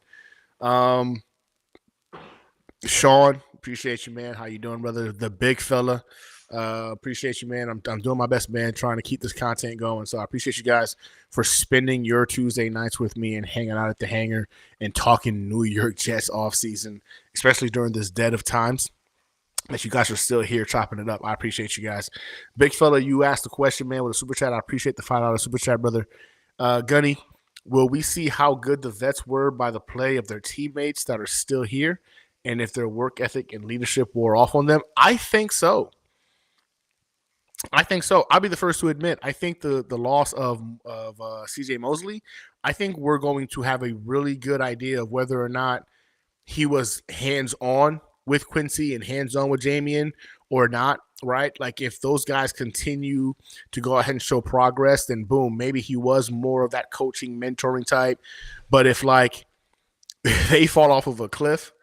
Sean, appreciate you, man. How you doing, brother? The big fella. Appreciate you, man. I'm doing my best, man, trying to keep this content going. So I appreciate you guys for spending your Tuesday nights with me and hanging out at the hangar and talking New York Jets off season, especially during this dead of times. That you guys are still here chopping it up. I appreciate you guys. Big fella, you asked the question, man, with a super chat. I appreciate the $5 super chat, brother. Gunny, Will we see how good the vets were by the play of their teammates that are still here, and if their work ethic and leadership wore off on them? I think so. I'll be the first to admit. I think the loss of C.J. Mosley. I think we're going to have a really good idea of whether or not he was hands on with Quincy and hands on with Jamian or not. Right? Like if those guys continue to go ahead and show progress, then boom, maybe he was more of that coaching, mentoring type. But if like they fall off of a cliff,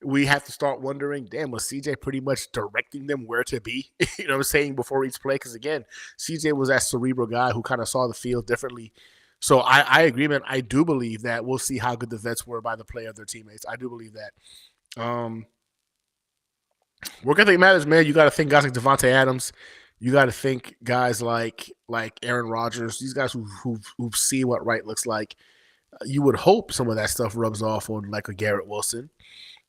we have to start wondering, damn, was CJ pretty much directing them where to be? You know what I'm saying, before each play? Because again, CJ was that cerebral guy who kind of saw the field differently. So I agree, man. I do believe that we'll see how good the vets were by the play of their teammates. I do believe that. Work ethic matters, man. You got to think guys like Devontae Adams. You got to think guys like Aaron Rodgers. These guys who've seen what right looks like. You would hope some of that stuff rubs off on like a Garrett Wilson.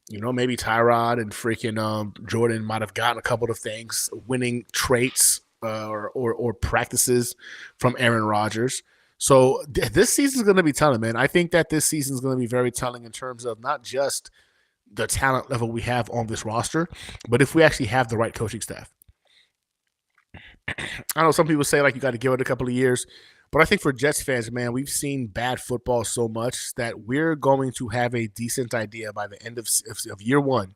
You know, maybe Tyrod and freaking Jordan might have gotten a couple of things, winning traits or practices from Aaron Rodgers. So this season's going to be telling, man. I think that this season's going to be very telling in terms of not just the talent level we have on this roster, but if we actually have the right coaching staff. I know some people say like you got to give it a couple of years, but I think for Jets fans, man, we've seen bad football so much that we're going to have a decent idea by the end of year one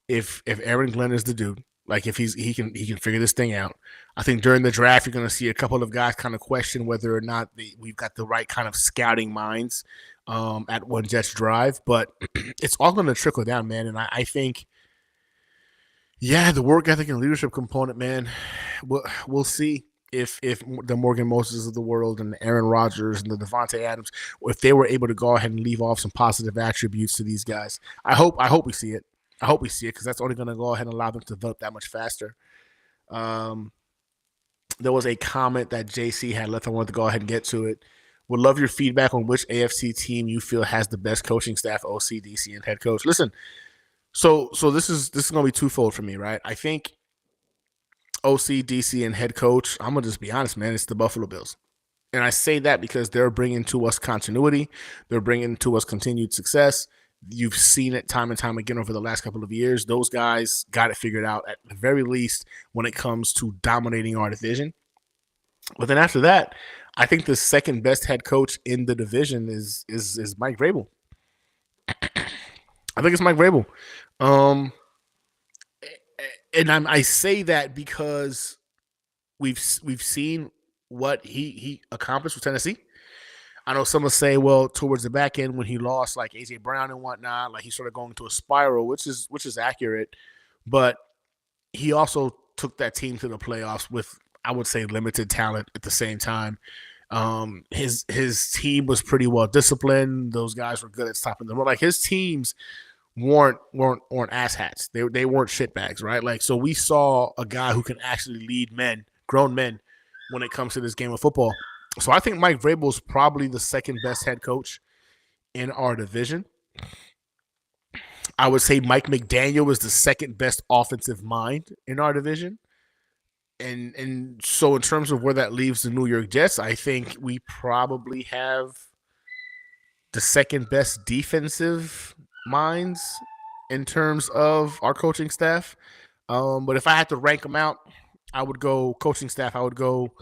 if Aaron Glenn is the dude. Like if he can figure this thing out. I think during the draft you're going to see a couple of guys kind of question whether or not we've got the right kind of scouting minds at one Jets drive, but it's all going to trickle down, man. And I think, yeah, the work ethic and leadership component, man. We'll see if the Morgan Moses of the world and the Aaron Rodgers and the Devontae Adams, if they were able to go ahead and leave off some positive attributes to these guys. I hope we see it. I hope we see it because that's only going to go ahead and allow them to develop that much faster. There was a comment that JC had left. I wanted to go ahead and get to it. Would love your feedback on which AFC team you feel has the best coaching staff, OC, DC, and head coach. Listen, so this is going to be twofold for me, right? I think OC, DC, and head coach, I'm going to just be honest, man, it's the Buffalo Bills. And I say that because they're bringing to us continuity. They're bringing to us continued success. You've seen it time and time again over the last couple of years. Those guys got it figured out at the very least when it comes to dominating our division. But then after that, I think the second best head coach in the division is Mike Vrabel. I think it's Mike Vrabel. And I say that because we've seen what he accomplished with Tennessee. I know some will say, well, towards the back end when he lost like AJ Brown and whatnot, like he started going to a spiral, which is accurate. But he also took that team to the playoffs with, I would say, limited talent at the same time. His team was pretty well disciplined. Those guys were good at stopping them. Like his teams weren't asshats. They weren't shitbags, right? Like so we saw a guy who can actually lead men, grown men, when it comes to this game of football. So I think Mike Vrabel is probably the second best head coach in our division. I would say Mike McDaniel is the second best offensive mind in our division. And so in terms of where that leaves the New York Jets, I think we probably have the second best defensive minds in terms of our coaching staff. But if I had to rank them out, I would go coaching staff. I would go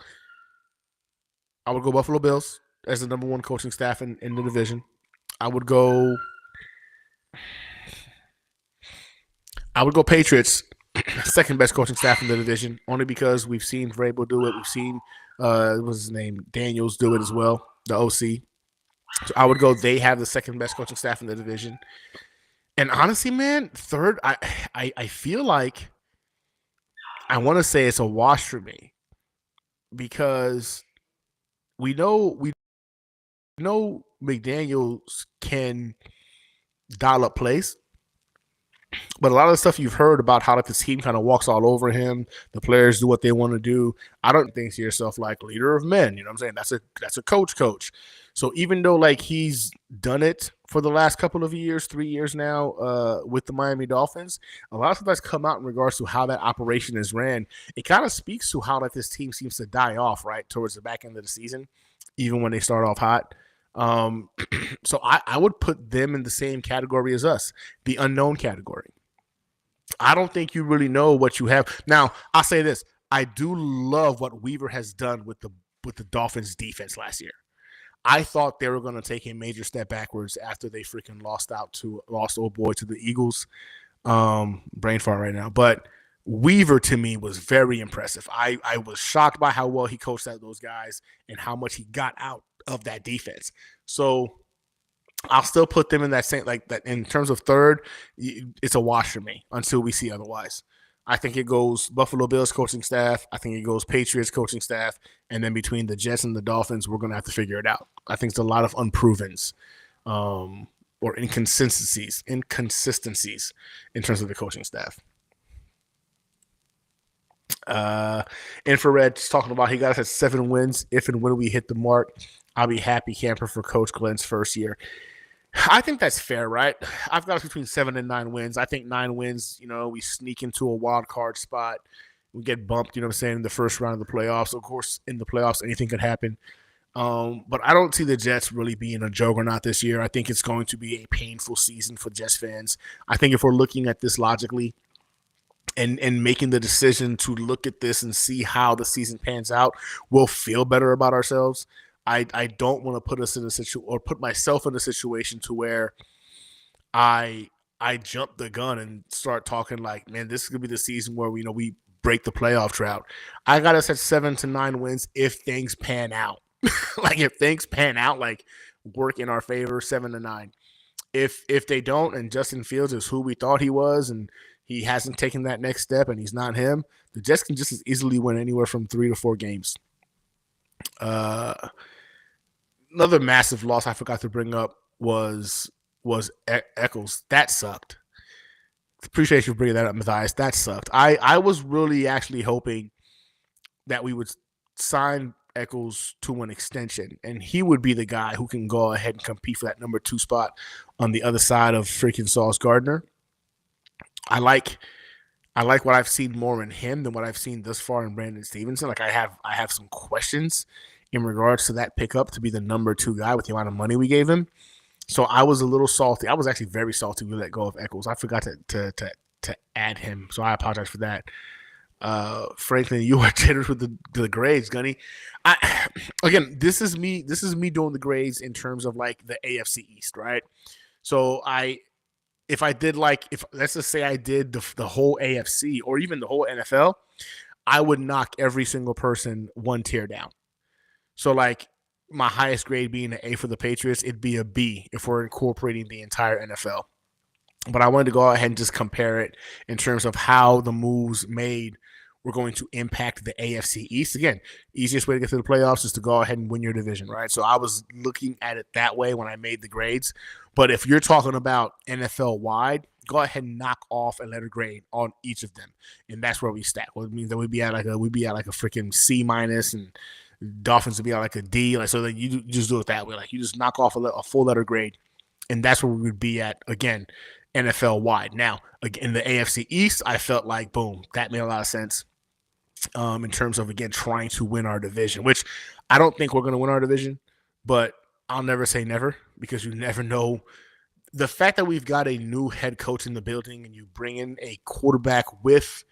Buffalo Bills as the number one coaching staff in the division. I would go Patriots, second best coaching staff in the division, only because we've seen Vrabel do it. We've seen what's his name, Daniels do it as well, the OC. So I would go. They have the second best coaching staff in the division. And honestly, man, third, I feel like I want to say it's a wash for me because we know McDaniels can dial up plays, but a lot of the stuff you've heard about how like the team kind of walks all over him, the players do what they want to do. I don't think to yourself like leader of men. You know what I'm saying? That's a coach. So even though like he's done it for the last couple of years, 3 years now, with the Miami Dolphins, a lot of stuff that's come out in regards to how that operation is ran. It kind of speaks to how like this team seems to die off right towards the back end of the season, even when they start off hot. So I would put them in the same category as us, the unknown category. I don't think you really know what you have. Now, I'll say this. I do love what Weaver has done with the Dolphins defense last year. I thought they were going to take a major step backwards after they freaking lost old boy to the Eagles. Brain fart right now. But Weaver to me was very impressive. I was shocked by how well he coached those guys and how much he got out of that defense. So I'll still put them in that same, like that in terms of third. It's a wash for me until we see otherwise. I think it goes Buffalo Bills coaching staff. I think it goes Patriots coaching staff. And then between the Jets and the Dolphins, we're going to have to figure it out. I think it's a lot of unprovens or inconsistencies in terms of the coaching staff. Infrared just talking about he got us at 7 wins. If and when we hit the mark, I'll be happy camper for Coach Glenn's first year. I think that's fair, right? I've got us between 7 and 9 wins. I think 9 wins, we sneak into a wild card spot. We get bumped, in the first round of the playoffs. Of course, in the playoffs, anything could happen. But I don't see the Jets really being a juggernaut this year. I think it's going to be a painful season for Jets fans. I think if we're looking at this logically and making the decision to look at this and see how the season pans out, we'll feel better about ourselves. I don't want to put us in a situation or put myself in a situation to where I jump the gun and start talking like, man, this is gonna be the season where we break the playoff drought. I got us at 7 to 9 wins if things pan out. Like if things pan out, like work in our favor, 7 to 9. If they don't, and Justin Fields is who we thought he was, and he hasn't taken that next step, and he's not him, the Jets can just as easily win anywhere from 3 to 4 games. Another massive loss I forgot to bring up was Eccles. That sucked. Appreciate you bringing that up, Matthias. That sucked. I was really actually hoping that we would sign Eccles to an extension, and he would be the guy who can go ahead and compete for that number 2 spot on the other side of freaking Sauce Gardner. I like what I've seen more in him than what I've seen thus far in Brandon Stevenson. Like I have some questions in regards to that pickup to be the number 2 guy with the amount of money we gave him. So I was a little salty. I was actually very salty we let go of Eccles. I forgot to add him, so I apologize for that. Franklin, you are generous with the grades, Gunny. Again, this is me doing the grades in terms of like the AFC East, right? So if let's just say I did the whole AFC or even the whole NFL, I would knock every single person 1 tier down. So like my highest grade being an A for the Patriots, it'd be a B if we're incorporating the entire NFL. But I wanted to go ahead and just compare it in terms of how the moves made were going to impact the AFC East. Again, easiest way to get to the playoffs is to go ahead and win your division, right? So I was looking at it that way when I made the grades. But if you're talking about NFL wide, go ahead and knock off a letter grade on each of them, and that's where we stack. Well, it means that we'd be at like a freaking C minus, and Dolphins would be at like a D. Like so, that you just do it that way. Like you just knock off a full letter grade, and that's where we would be at again, NFL wide. Now, again, in the AFC East, I felt like boom, that made a lot of sense. In terms of again trying to win our division, which I don't think we're going to win our division, but I'll never say never because you never know. The fact that we've got a new head coach in the building and you bring in a quarterback with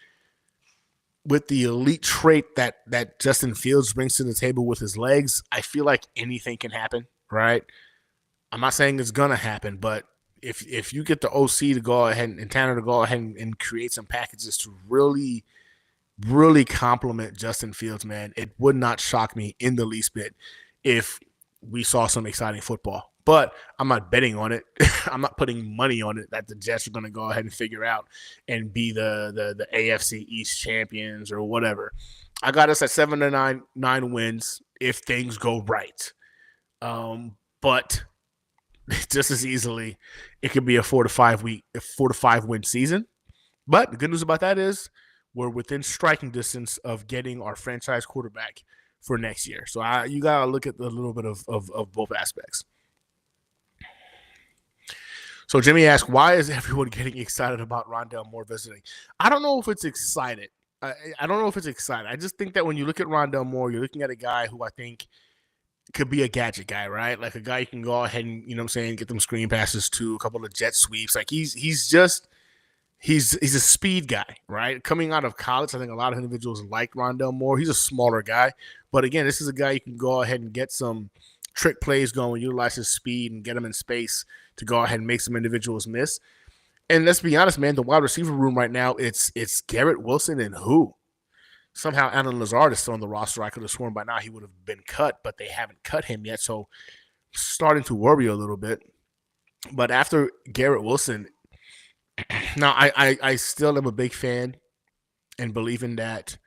the elite trait that Justin Fields brings to the table with his legs, I feel like anything can happen, right? I'm not saying it's going to happen, but if you get the OC to go ahead and Tanner to go ahead and create some packages to really compliment Justin Fields, man, it would not shock me in the least bit if we saw some exciting football. But I'm not betting on it. I'm not putting money on it that the Jets are going to go ahead and figure out and be the AFC East champions or whatever. I got us at 7 to 9 wins if things go right. But just as easily, it could be a 4 to 5 win season. But the good news about that is we're within striking distance of getting our franchise quarterback for next year. So you got to look at a little bit of both aspects. So Jimmy asked, why is everyone getting excited about Rondale Moore visiting? I don't know if it's excited. I don't know if it's excited. I just think that when you look at Rondale Moore, you're looking at a guy who I think could be a gadget guy, right? Like a guy you can go ahead and, you know what I'm saying, get them screen passes to, a couple of jet sweeps. Like he's just he's a speed guy, right? Coming out of college, I think a lot of individuals like Rondell Moore. He's a smaller guy, but again, this is a guy you can go ahead and get some trick plays going, utilize his speed and get him in space to go ahead and make some individuals miss. And let's be honest, man, the wide receiver room right now, it's Garrett Wilson and who? Somehow Alan Lazard is still on the roster. I could have sworn by now he would have been cut, but they haven't cut him yet. So starting to worry a little bit. But after Garrett Wilson, now I still am a big fan and believing that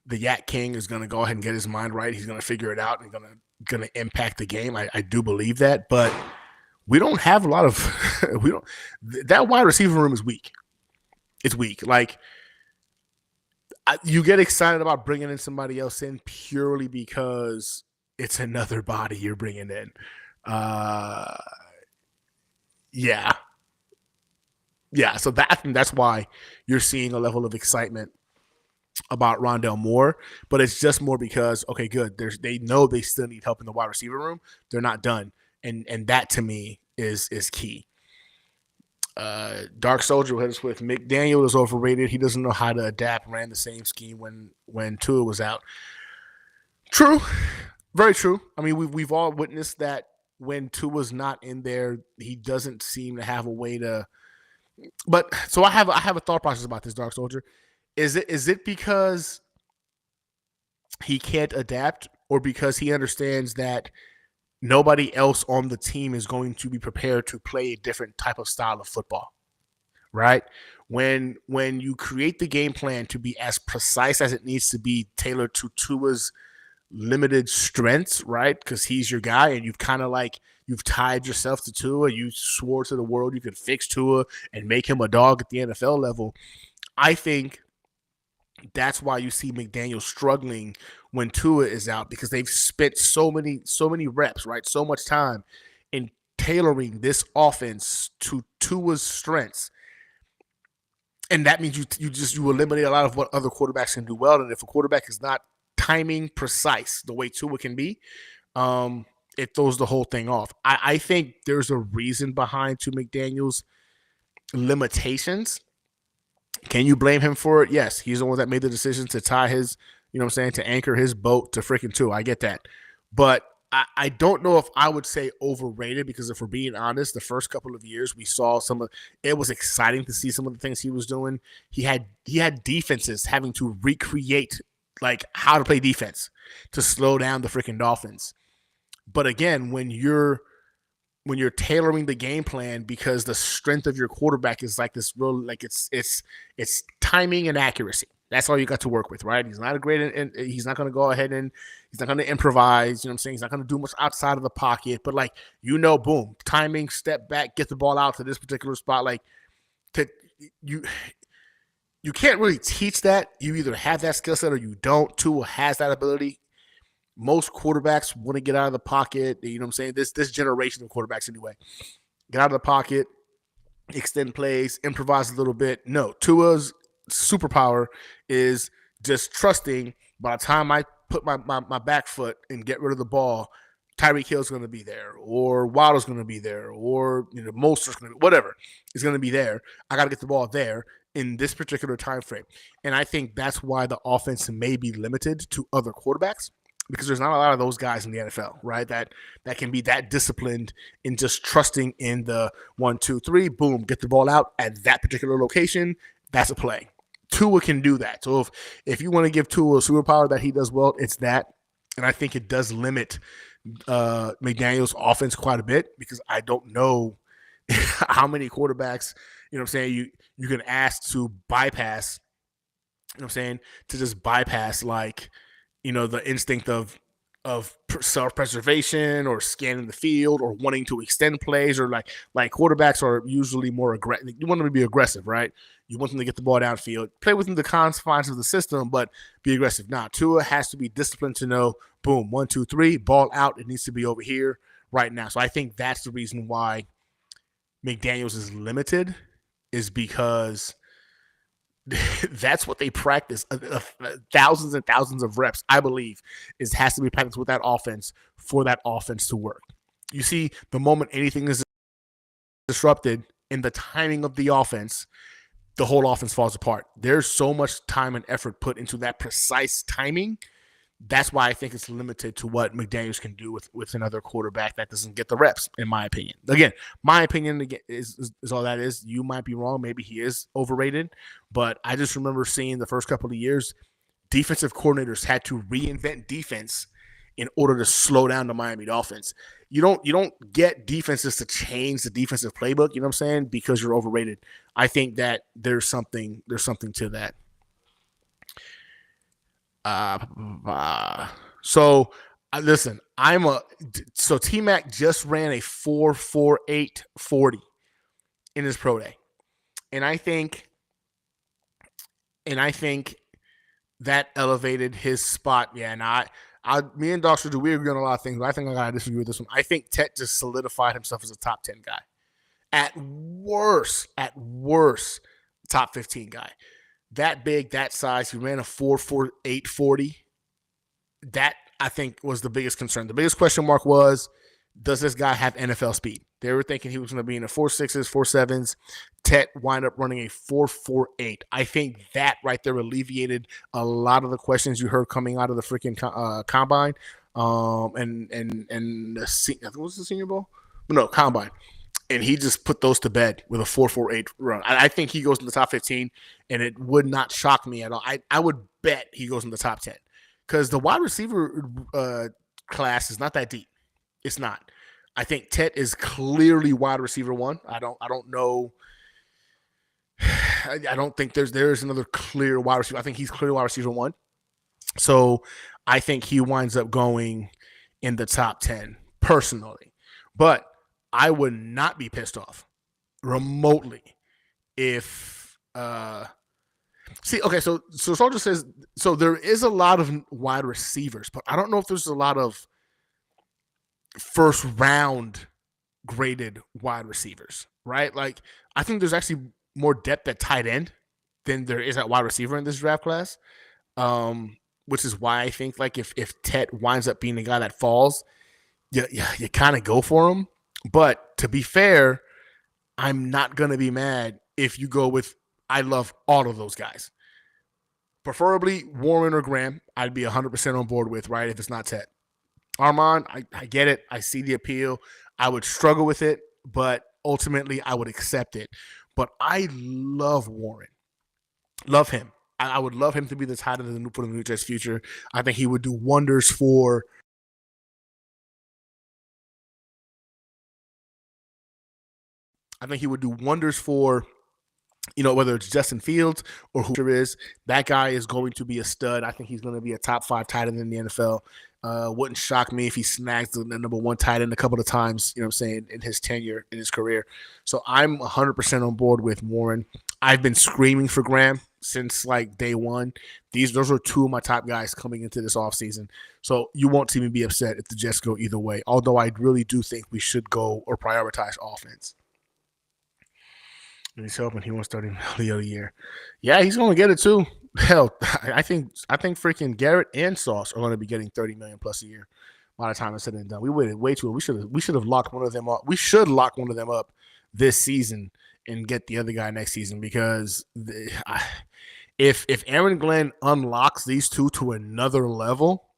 the Yak King is going to go ahead and get his mind right. He's going to figure it out and going to impact the game. I do believe that, but we don't have a lot of that wide receiver room is weak. It's weak. Like you get excited about bringing in somebody else in purely because it's another body you're bringing in. Yeah. So I think that's why you're seeing a level of excitement about Rondell Moore, but it's just more because, okay, good. They know they still need help in the wide receiver room. They're not done. And that to me is key. Dark Soldier hit us with McDaniel is overrated. He doesn't know how to adapt. Ran the same scheme when Tua was out. True, very true. I mean, we've all witnessed that when Tua's not in there, he doesn't seem to have a way to. But so I have a thought process about this, Dark Soldier. Is it because he can't adapt, or because he understands that nobody else on the team is going to be prepared to play a different type of style of football, right? When you create the game plan to be as precise as it needs to be, tailored to Tua's limited strengths, right? Because he's your guy, and you've kind of like you've tied yourself to Tua. You swore to the world you could fix Tua and make him a dog at the NFL level. I think that's why you see McDaniel struggling when Tua is out, because they've spent so many reps, right? So much time in tailoring this offense to Tua's strengths. And that means you eliminate a lot of what other quarterbacks can do well. And if a quarterback is not timing precise the way Tua can be, it throws the whole thing off. I think there's a reason behind to McDaniel's limitations. Can you blame him for it? Yes. He's the one that made the decision to tie his, you know what I'm saying, to anchor his boat to freaking Tua. I get that. But I don't know if I would say overrated, because if we're being honest, the first couple of years we saw it was exciting to see some of the things he was doing. He had defenses having to recreate like how to play defense to slow down the freaking Dolphins. But again, when you're tailoring the game plan because the strength of your quarterback is like this real, like it's timing and accuracy. That's all you got to work with, right? He's not a great, and he's not going to go ahead and he's not going to improvise. You know what I'm saying? He's not going to do much outside of the pocket, but like, boom, timing, step back, get the ball out to this particular spot. Like, you can't really teach that. You either have that skill set or you don't. Tua has that ability. Most quarterbacks want to get out of the pocket. You know what I'm saying? This generation of quarterbacks anyway. Get out of the pocket, extend plays, improvise a little bit. No, Tua's superpower is just trusting by the time I put my back foot and get rid of the ball, Tyreek Hill's going to be there, or Waddle's going to be there, or Moster's going to, whatever is going to be there. I got to get the ball there in this particular time frame. And I think that's why the offense may be limited to other quarterbacks, because there's not a lot of those guys in the NFL, right? That can be that disciplined in just trusting in the 1, 2, 3, boom, get the ball out at that particular location. That's a play. Tua can do that. So if you want to give Tua a superpower that he does well, it's that. And I think it does limit McDaniel's offense quite a bit, because I don't know how many quarterbacks, you know what I'm saying, you can ask to bypass, you know what I'm saying, to just bypass like, the instinct of self-preservation or scanning the field or wanting to extend plays, or like quarterbacks are usually more aggressive. You want them to be aggressive, right? You want them to get the ball downfield, play within the confines of the system, but be aggressive. Now, Tua has to be disciplined to know, boom, 1, 2, 3, ball out. It needs to be over here right now. So I think that's the reason why McDaniels is limited, is because That's what they practice. Thousands and thousands of reps, I believe, has to be practiced with that offense for that offense to work. You see, the moment anything is disrupted in the timing of the offense, the whole offense falls apart. There's so much time and effort put into that precise timing. That's why I think it's limited to what McDaniels can do with another quarterback that doesn't get the reps, in my opinion. Again, my opinion is all that is. You might be wrong. Maybe he is overrated. But I just remember seeing the first couple of years, defensive coordinators had to reinvent defense in order to slow down the Miami Dolphins. You don't get defenses to change the defensive playbook, you know what I'm saying, because you're overrated. I think that there's something to that. So listen, so T-Mac just ran a 4.4840 in his pro day. And I think that elevated his spot. Yeah, and me and Dr. Do, we agree on a lot of things, but I think I gotta disagree with this one. I think Tet just solidified himself as a top 10 guy. At worst, top 15 guy. That big, that size, he ran a 4.4840. That, I think, was the biggest concern. The biggest question mark was, does this guy have NFL speed? They were thinking he was going to be in the 4.6s, 4.7s. Tet wind up running a 4.48. I think that right there alleviated a lot of the questions you heard coming out of the freaking combine. And what was the Senior Bowl? No, combine. And he just put those to bed with a 4.48 run. I think he goes in the top 15, and it would not shock me at all. I would bet he goes in the top 10 because the wide receiver class is not that deep. It's not. I think Tet is clearly wide receiver one. I don't know. I don't think there's another clear wide receiver. I think he's clearly wide receiver one. So I think he winds up going in the top 10 personally. But I would not be pissed off remotely if so Soldier says, so there is a lot of wide receivers, but I don't know if there's a lot of first round graded wide receivers, right? Like, I think there's actually more depth at tight end than there is at wide receiver in this draft class. Which is why I think, like, if Tet winds up being the guy that falls, you kind of go for him. But to be fair, I'm not going to be mad if you go with, I love all of those guys. Preferably Warren or Graham, I'd be 100% on board with, right, if it's not Tet. Armand, I get it. I see the appeal. I would struggle with it, but ultimately I would accept it. But I love Warren. Love him. I would love him to be the tight end for the New Jets future. I think he would do wonders for whether it's Justin Fields or whoever it is. That guy is going to be a stud. I think he's going to be a top 5 tight end in the NFL. Wouldn't shock me if he snags the number 1 tight end a couple of times, you know what I'm saying, in his tenure, in his career. So I'm 100% on board with Warren. I've been screaming for Graham since like day one. Those are 2 of my top guys coming into this offseason. So you won't see me be upset if the Jets go either way, although I really do think we should go or prioritize offense. And he's hoping he won't start him the other year. Yeah, he's going to get it too. Hell, I think freaking Garrett and Sauce are going to be getting $30 million plus a year by the time it's said and done. We waited way too long. We should have locked one of them up. We should lock one of them up this season and get the other guy next season, because if Aaron Glenn unlocks these 2 to another level,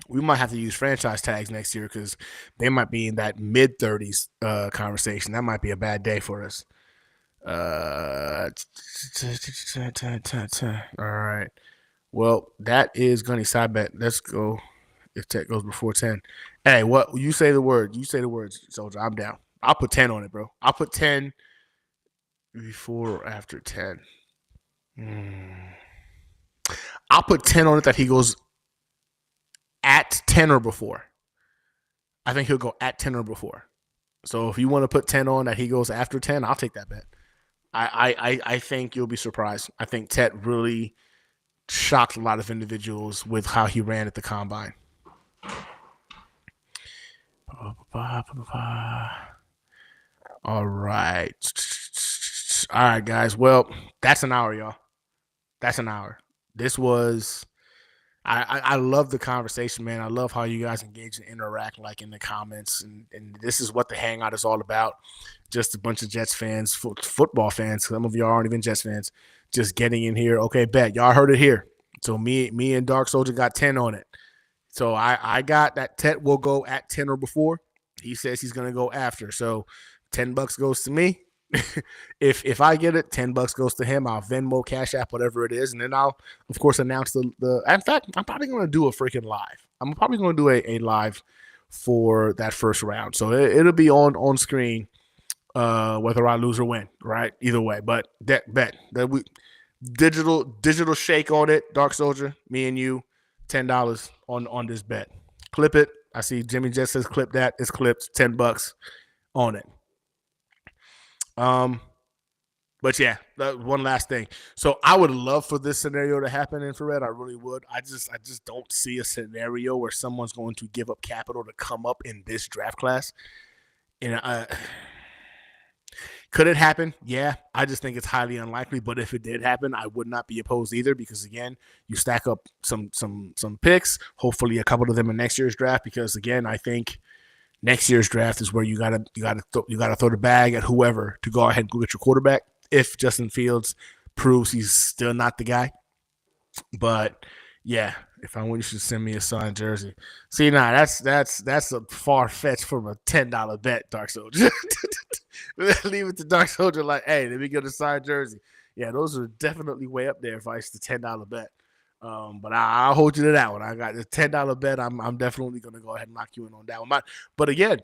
we might have to use franchise tags next year because they might be in that mid-30s conversation. That might be a bad day for us. All right. Well, that is Gunny side bet. Let's go. If Tet goes before 10. Hey, what you say the word? You say the words, Soldier. I'm down. I'll put 10 on it, bro. I'll put 10 before or after 10. I'll put 10 on it that he goes at 10 or before. I think he'll go at 10 or before. So if you want to put 10 on that he goes after 10, I'll take that bet. I think you'll be surprised. I think Tet really shocked a lot of individuals with how he ran at the combine. All right. All right, guys. Well, that's an hour, y'all. That's an hour. This was. I love the conversation, man. I love how you guys engage and interact, like in the comments, and this is what the Hangout is all about. Just a bunch of Jets fans, football fans. Some of y'all aren't even Jets fans. Just getting in here. Okay, bet y'all heard it here. So me and Dark Soldier got 10 on it. So I got that Tet will go at 10 or before. He says he's gonna go after. So $10 goes to me. if I get it, $10 goes to him. I'll Venmo, Cash App, whatever it is, and then I'll of course announce the. In fact, I'm probably gonna do a freaking live. I'm probably gonna do a live for that first round. So it'll be on screen, whether I lose or win, right? Either way, but bet that we digital shake on it. Dark Soldier, me and you, $10 on this bet. Clip it. I see Jimmy just says clip that. It's clipped. $10 on it. But yeah, one last thing. So I would love for this scenario to happen, Infrared. I really would. I just don't see a scenario where someone's going to give up capital to come up in this draft class. And could it happen? Yeah, I just think it's highly unlikely. But if it did happen, I would not be opposed either, because again, you stack up some picks. Hopefully, a couple of them in next year's draft. Because again, I think next year's draft is where you gotta throw the bag at whoever to go ahead and go get your quarterback. If Justin Fields proves he's still not the guy, but yeah, if I win, you should send me a signed jersey. See, that's a far fetch from a $10 bet, Dark Soldier. Leave it to Dark Soldier. Like, hey, let me get a signed jersey. Yeah, those are definitely way up there if I used the $10 bet. But I'll hold you to that one. I got the $10 bet. I'm definitely going to go ahead and lock you in on that one. But again,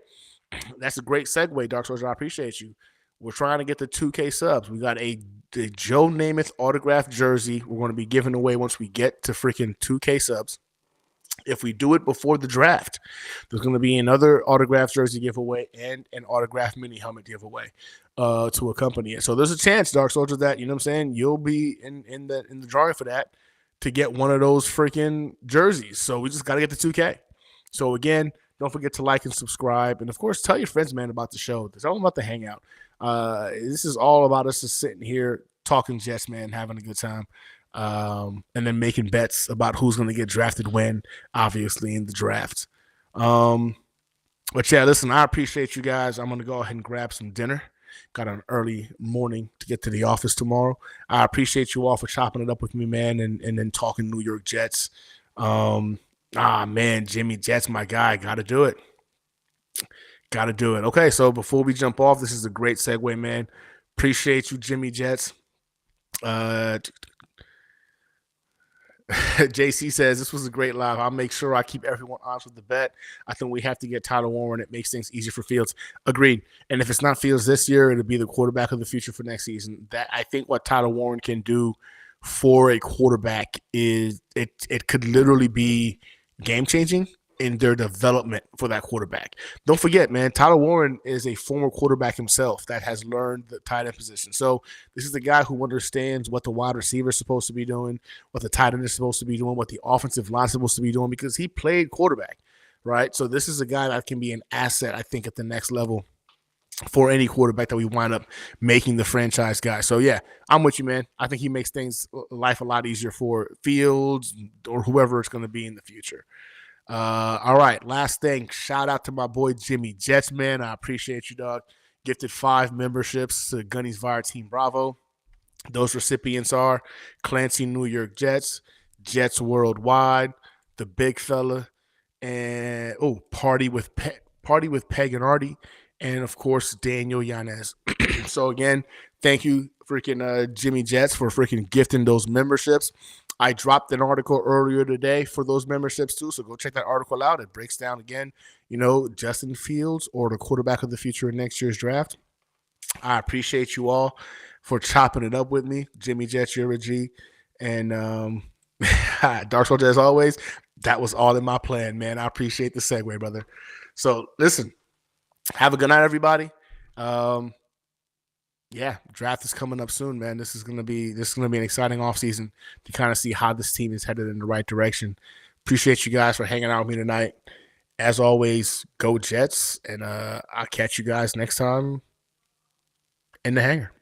that's a great segue, Dark Soldier. I appreciate you. We're trying to get the 2K subs. We got a Joe Namath autographed jersey we're going to be giving away once we get to freaking 2K subs. If we do it before the draft, there's going to be another autographed jersey giveaway and an autographed mini helmet giveaway to accompany it. So there's a chance, Dark Soldier, that, you know what I'm saying, you'll be in the drawing for that, to get one of those freaking jerseys. So we just got to get the 2K. So again, don't forget to like and subscribe. And of course, tell your friends, man, about the show. It's all about the Hangout. This is all about us just sitting here talking Jets, man, having a good time. And then making bets about who's going to get drafted when, obviously, in the draft. But yeah, listen, I appreciate you guys. I'm going to go ahead and grab some dinner. Got an early morning to get to the office tomorrow. I appreciate you all for chopping it up with me, man, and then talking New York Jets. Man, Jimmy Jets, my guy. Got to do it. Got to do it. Okay, so before we jump off, this is a great segue, man. Appreciate you, Jimmy Jets. JC says, this was a great live. I'll make sure I keep everyone honest with the bet. I think we have to get Tyler Warren. It makes things easier for Fields. Agreed. And if it's not Fields this year, it'll be the quarterback of the future for next season. That I think what Tyler Warren can do for a quarterback is it could literally be game-changing in their development for that quarterback. Don't forget, man, Tyler Warren is a former quarterback himself that has learned the tight end position. So this is the guy who understands what the wide receiver is supposed to be doing, what the tight end is supposed to be doing, what the offensive line is supposed to be doing, because he played quarterback, right? So this is a guy that can be an asset, I think, at the next level for any quarterback that we wind up making the franchise guy. So yeah, I'm with you, man. I think he makes life a lot easier for Fields or whoever it's going to be in the future. All right, last thing. Shout out to my boy Jimmy Jets, man. I appreciate you, dog. Gifted 5 memberships to Gunny's Vire Team Bravo. Those recipients are Clancy New York Jets, Jets Worldwide, the Big Fella, and Party with Peg and Artie, and of course Daniel Yanez. So again, thank you, freaking Jimmy Jets, for freaking gifting those memberships. I dropped an article earlier today for those memberships too, so go check that article out. It breaks down again, Justin Fields or the quarterback of the future in next year's draft. I appreciate you all for chopping it up with me. Jimmy Jets, you're a G. And Dark Soldier, as always, that was all in my plan, man. I appreciate the segue, brother. So listen, have a good night, everybody. Yeah, draft is coming up soon, man. This is gonna be an exciting offseason to kind of see how this team is headed in the right direction. Appreciate you guys for hanging out with me tonight. As always, go Jets, and I'll catch you guys next time in the hangar.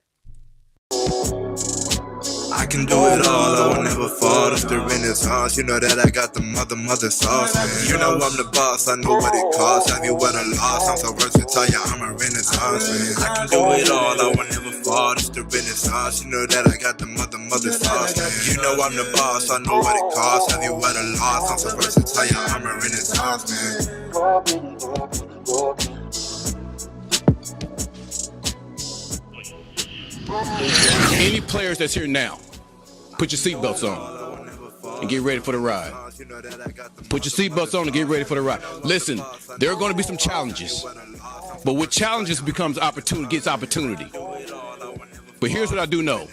I can do it all, I will never fall. It's the Renaissance, you know that I got the mother sauce, man. You know I'm the boss, I know what it costs. Have you ever lost? I'm so versatile, yeah, I'm a Renaissance, man. I can do it all, I will never fall. It's the Renaissance, you know that I got the mother sauce, man. You know I'm the boss, I know what it costs. Have you ever lost? I'm so versatile, yeah, I'm a Renaissance, man. Any players that's here now, put your seatbelts on and get ready for the ride. Put your seatbelts on and get ready for the ride. Listen, there are going to be some challenges, but with challenges becomes opportunity, gets opportunity. But here's what I do know.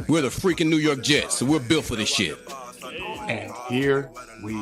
We're the freaking New York Jets, so we're built for this shit. And here we